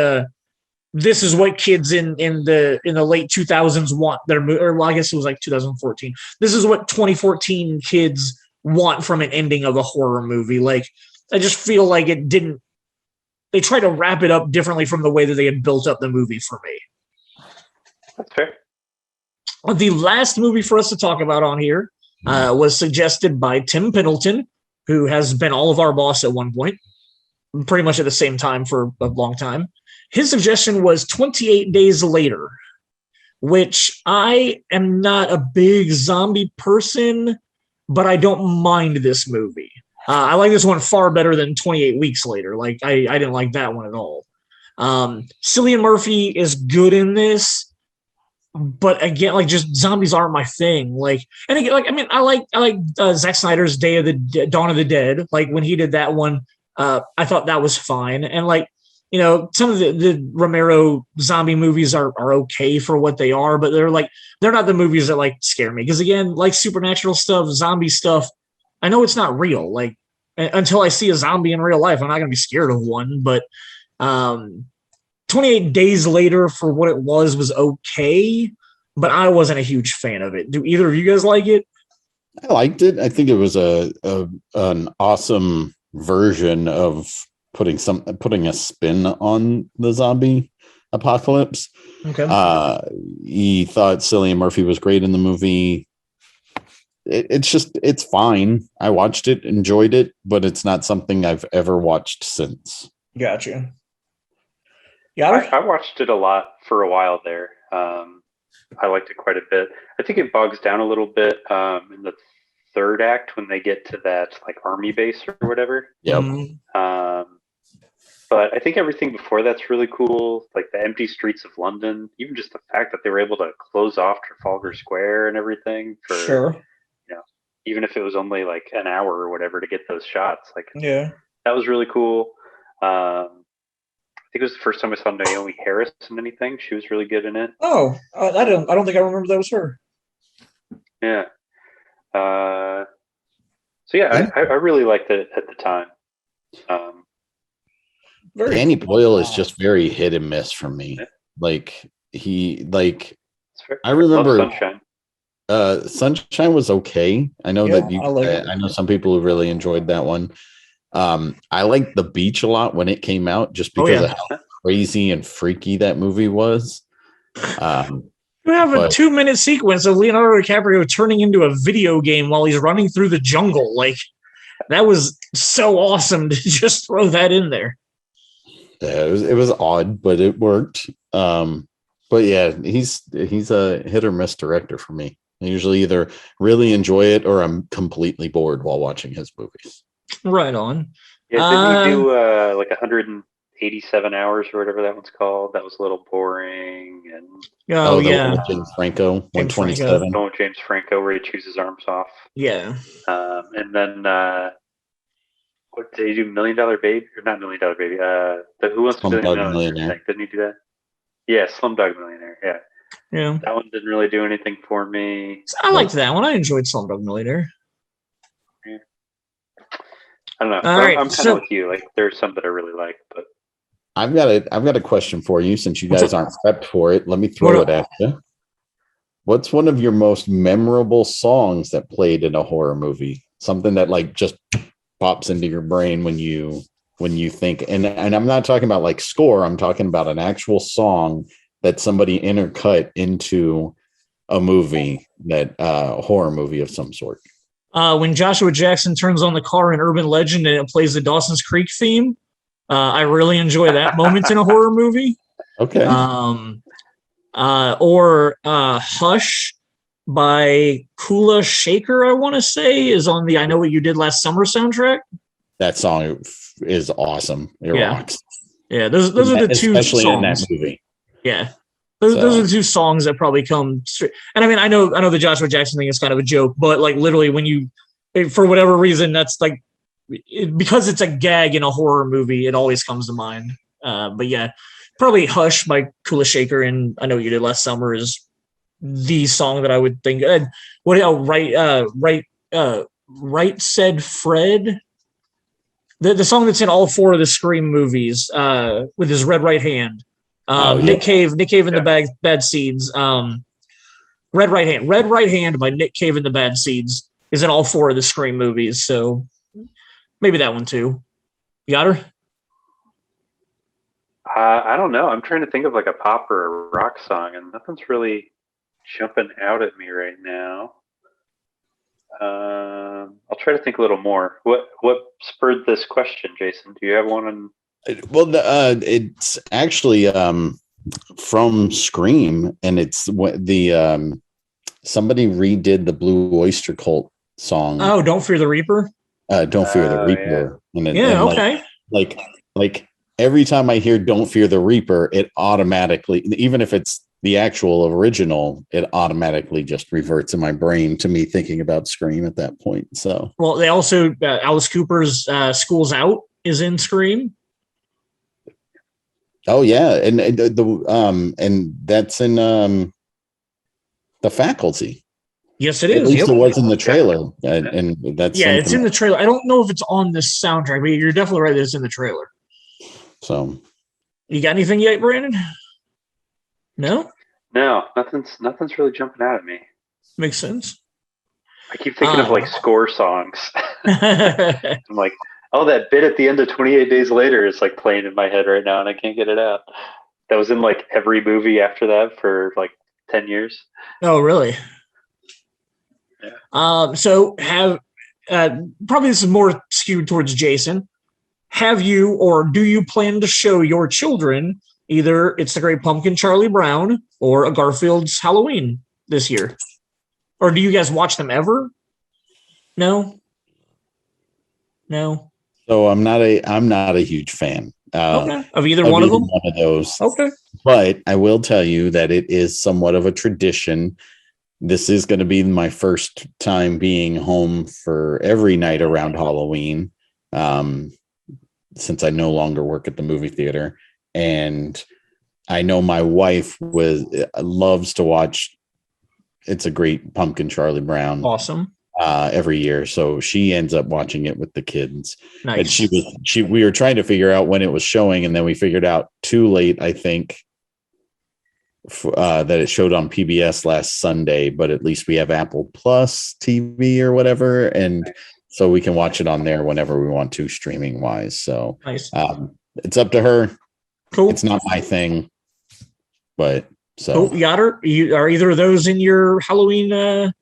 this is what kids in the late 2000s want their movie, or well, I guess it was like 2014. This is what 2014 kids want from an ending of a horror movie. Like, I just feel like they tried to wrap it up differently from the way that they had built up the movie for me. That's fair. The last movie for us to talk about on here was suggested by Tim Pendleton, who has been all of our boss at one point, pretty much at the same time for a long time. His suggestion was 28 Days Later, which I am not a big zombie person, but I don't mind this movie. I like this one far better than 28 Weeks Later. Like, I didn't like that one at all. Cillian Murphy is good in this, but again, like, just zombies aren't my thing. Like, and again, like, I mean, I like Zack Snyder's Dawn of the Dead. Like, when he did that one, I thought that was fine. And like, some of the Romero zombie movies are okay for what they are, but they're not the movies that like scare me. Because again, like supernatural stuff, zombie stuff, I know it's not real. Like, until I see a zombie in real life, I'm not going to be scared of one. But 28 Days Later, for what it was okay, but I wasn't a huge fan of it. Do either of you guys like it? I liked it. I think it was an awesome version of putting a spin on the zombie apocalypse. Okay. He thought Cillian Murphy was great in the movie. It's fine. I watched it, enjoyed it, but it's not something I've ever watched since. Gotcha. Yeah, I watched it a lot for a while there. I liked it quite a bit. I think it bogs down a little bit in the third act when they get to that like army base or whatever. Yep. But I think everything before that's really cool, like the empty streets of London, even just the fact that they were able to close off Trafalgar Square and everything for, Sure. you know, even if it was only like an hour or whatever to get those shots, like Yeah. that was really cool. I think it was the first time I saw Naomi Harris in anything. She was really good in it. Oh, I don't think I remember that was her. Yeah. So yeah, I really liked it at the time. Danny Boyle is just very hit and miss for me. Like I remember Sunshine. Sunshine was okay. I know Yeah, that I know some people who really enjoyed that one. I liked The Beach a lot when it came out, just because of how crazy and freaky that movie was. We have a 2-minute sequence of Leonardo DiCaprio turning into a video game while he's running through the jungle. Like, that was so awesome to just throw that in there. Yeah, it was odd, but it worked. But yeah, he's a hit or miss director for me. I usually either really enjoy it or I'm completely bored while watching his movies. Right on. Yeah, didn't he do like 187 hours or whatever that one's called? That was a little boring. And oh yeah, one with James Franco, 127. Oh, James Franco, where he chews his arms off. Yeah. And then what did he do? $1 Million Baby, or not $1 Million Baby? The Who Wants to Be a Millionaire? Didn't he do that? Yeah, Slumdog Millionaire. Yeah. Yeah. That one didn't really do anything for me. I liked that one. I enjoyed Slumdog Millionaire. Yeah. I don't know. Right, I'm kind of like you. Like, there's some that I really like, but I've got a question for you since you guys aren't prepped for it. Let me throw it at you. What's one of your most memorable songs that played in a horror movie? Something that like just pops into your brain when you think, and I'm not talking about like score. I'm talking about an actual song that somebody intercut into a movie, that horror movie of some sort. When Joshua Jackson turns on the car in Urban Legend and it plays the Dawson's Creek theme, I really enjoy that moment in a horror movie. Okay. Or Hush by Kula Shaker, I want to say, is on the I Know What You Did Last Summer soundtrack. That song is awesome. It rocks. Yeah, those are the two songs. Especially in that movie. Yeah. Those are the two songs that probably come straight. And I mean, I know the Joshua Jackson thing is kind of a joke, but like literally when you, for whatever reason, that's like, because it's a gag in a horror movie, it always comes to mind. But yeah, probably Hush by Kula Shaker and I Know What You Did Last Summer is the song that I would think. Right Said Fred. The song that's in all four of the Scream movies with his red right hand. Nick Cave and the Bad Seeds. Red Right Hand by Nick Cave and the Bad Seeds is in all four of the Scream movies. So maybe that one too. You got her? I don't know. I'm trying to think of like a pop or a rock song, and nothing's really jumping out at me right now. I'll try to think a little more. What spurred this question, Jason? Do you have one on? Well, it's actually from Scream, and it's the somebody redid the Blue Oyster Cult song. Oh, Don't Fear the Reaper. Don't Fear the Reaper. Yeah. Okay. Like every time I hear "Don't Fear the Reaper," it automatically, even if it's the actual original, it automatically just reverts in my brain to me thinking about Scream at that point. So, well, they also Alice Cooper's "School's Out" is in Scream. Oh yeah, and and that's in The Faculty. Yes, it is. At least it was in the trailer, and that's it's in the trailer. I don't know if it's on this soundtrack, but you're definitely right that it's in the trailer. So, you got anything yet, Brandon? No, nothing's really jumping out at me. Makes sense. I keep thinking of like score songs. I'm like, oh, that bit at the end of 28 Days Later is like playing in my head right now, and I can't get it out. That was in like every movie after that for like 10 years. Oh, really? Yeah. So have probably this is more skewed towards Jason. Have you or do you plan to show your children Either it's the Great Pumpkin, Charlie Brown, or a Garfield's Halloween this year. Or do you guys watch them ever? No. So I'm not a huge fan. Okay. Of either one of them. One of those. Okay. But I will tell you that it is somewhat of a tradition. This is going to be my first time being home for every night around Halloween, since I no longer work at the movie theater. And I know my wife loves to watch It's a Great Pumpkin, Charlie Brown. Awesome. Every year. So she ends up watching it with the kids. Nice. And we were trying to figure out when it was showing, and then we figured out too late, I think, that it showed on PBS last Sunday, but at least we have Apple Plus TV or whatever, and so we can watch it on there whenever we want to, streaming wise. So nice. It's up to her. Cool. It's not my thing, but so. Oh, Yoder, are either of those in your Halloween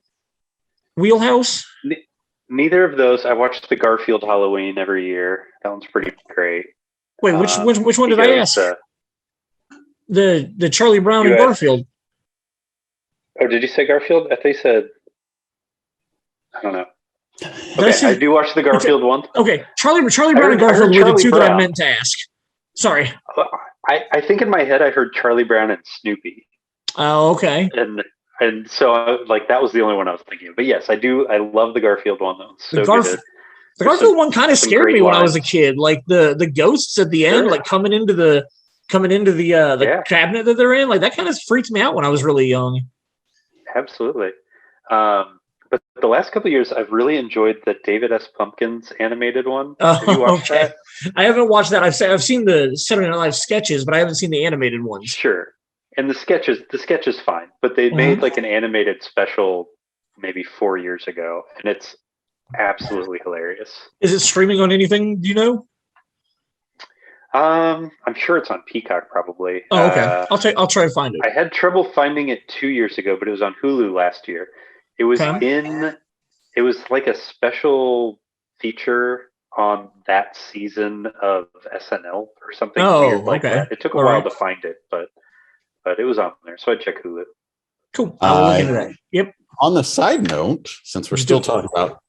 wheelhouse? Neither of those. I watched the Garfield Halloween every year. That one's pretty great. Wait, which one did I ask? The Charlie Brown and Garfield. Oh, did you say Garfield? I think you said. I don't know. Okay, I do watch the Garfield one. Okay, Charlie Brown and Garfield were the two that I meant to ask. Sorry. I think in my head I heard Charlie Brown and Snoopy. Oh, okay. And so that was the only one I was thinking of. But yes, I do. I love the Garfield one though. So the Garfield one kind of scared me when I was a kid. Like the ghosts at the end, like coming into the cabinet that they're in, like that kind of freaked me out when I was really young. Absolutely. But the last couple of years, I've really enjoyed the David S. Pumpkins animated one. Have you watched that? I haven't watched that. I've seen the Saturday Night Live sketches, but I haven't seen the animated ones. Sure. And the sketch is fine, but they made like an animated special maybe 4 years ago, and it's absolutely hilarious. Is it streaming on anything? Do you know? I'm sure it's on Peacock probably. Oh, okay. I'll try to find it. I had trouble finding it 2 years ago, but it was on Hulu last year. It was it was like a special feature on that season of SNL or something weird like that. It took a while to find it, but it was on there, so I'd check Hulu. Cool. I'll look into that. Yep. On the side note, since we're still talking about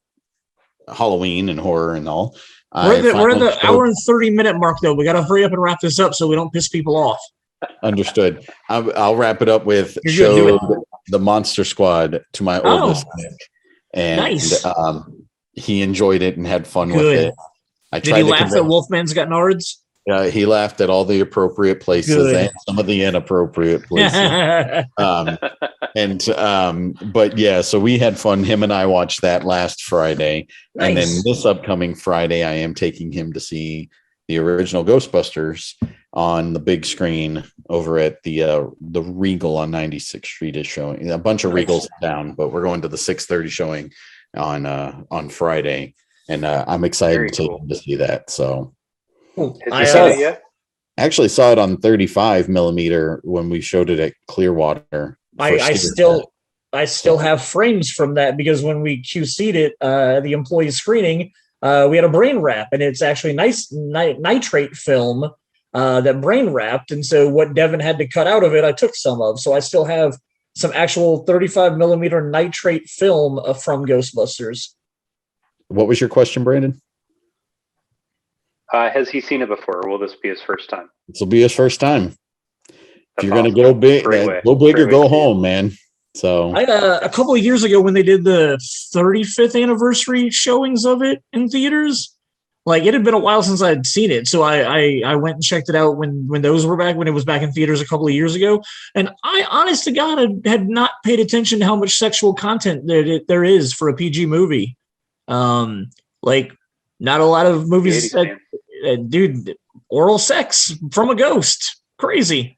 Halloween and horror and all, we're at the hour and 30-minute mark, though. We got to hurry up and wrap this up so we don't piss people off. Understood. I'll wrap it up with the Monster Squad to my oldest Nick, and nice. He enjoyed it and had fun with it. Did he laugh that Wolfman's got nards? He laughed at all the appropriate places and some of the inappropriate places. But yeah, so we had fun. Him and I watched that last Friday. Nice. And then this upcoming Friday, I am taking him to see the original Ghostbusters on the big screen over at the Regal on 96th Street is showing. A bunch of Regals down, but we're going to the 6:30 showing on Friday. And I'm excited to see that. So I actually saw it on 35 millimeter when we showed it at Clearwater. I still have frames from that because when we QC'd it, the employee screening, we had a brain wrap, and it's actually nice nitrate film that brain wrapped. And so what Devin had to cut out of it, I took some of. So I still have some actual 35 millimeter nitrate film from Ghostbusters. What was your question, Brandon? Has he seen it before, or will this be his first time? This will be his first time. If you're going to go big, or go home, man. So a couple of years ago when they did the 35th anniversary showings of it in theaters, like it had been a while since I'd seen it. So I went and checked it out when those were back, when it was back in theaters a couple of years ago. And I, honest to God, had not paid attention to how much sexual content there is for a PG movie. Like not a lot of movies that, dude, oral sex from a ghost. Crazy.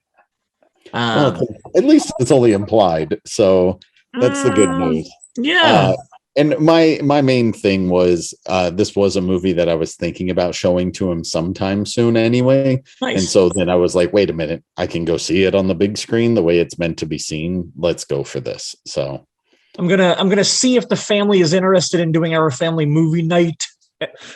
Well, at least it's only implied, so that's the good news. Yeah. And my main thing was this was a movie that I was thinking about showing to him sometime soon anyway. Nice. And so then I was like, wait a minute, I can go see it on the big screen the way it's meant to be seen. Let's go for this. So I'm gonna see if the family is interested in doing our family movie night.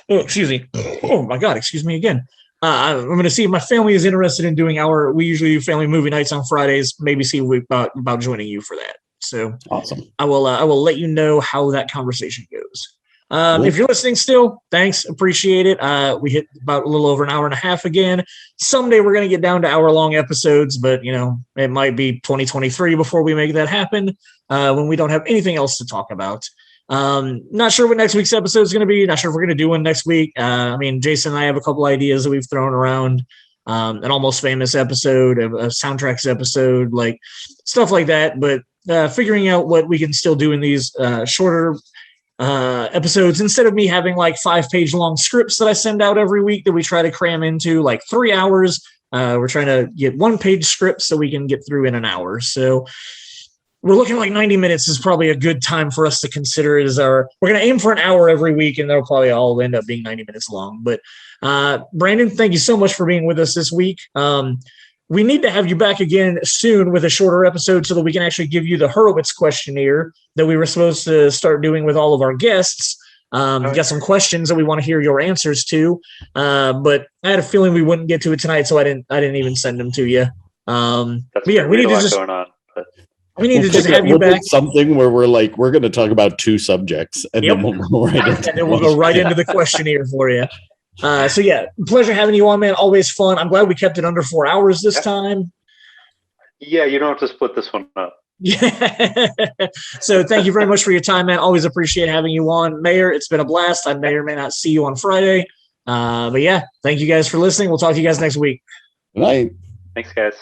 Oh, excuse me. Oh my God, excuse me again. I'm going to see if my family is interested in doing we usually do family movie nights on Fridays. Maybe see about joining you for that. So Awesome. I will let you know how that conversation goes. Cool. If you're listening still, thanks. Appreciate it. We hit about a little over an hour and a half again. Someday we're going to get down to hour-long episodes, but, it might be 2023 before we make that happen when we don't have anything else to talk about. Not sure what next week's episode is going to be. Not sure if we're going to do one next week. Jason and I have a couple ideas that we've thrown around. An Almost Famous episode, a soundtracks episode, like stuff like that. But figuring out what we can still do in these shorter episodes, instead of me having like 5-page long scripts that I send out every week that we try to cram into like 3 hours. We're trying to get 1-page scripts so we can get through in an hour. So we're looking like 90 minutes is probably a good time for us to consider it as we're going to aim for an hour every week, and they'll probably all end up being 90 minutes long. But Brandon, thank you so much for being with us this week. We need to have you back again soon with a shorter episode so that we can actually give you the Hurwitz questionnaire that we were supposed to start doing with all of our guests. Got some questions that we want to hear your answers to, but I had a feeling we wouldn't get to it tonight, so I didn't even send them to you. We need to just going on. But we need to just have you back. Something where we're going to talk about 2 subjects, and then we'll go right into and then we'll go right into the questionnaire for you. So yeah, pleasure having you on, man. Always fun. I'm glad we kept it under 4 hours this time. Yeah, you don't have to split this one up. Yeah. So thank you very much for your time, man. Always appreciate having you on. Mayor, it's been a blast. I may or may not see you on Friday. But yeah, thank you guys for listening. We'll talk to you guys next week. Good night. Thanks, guys.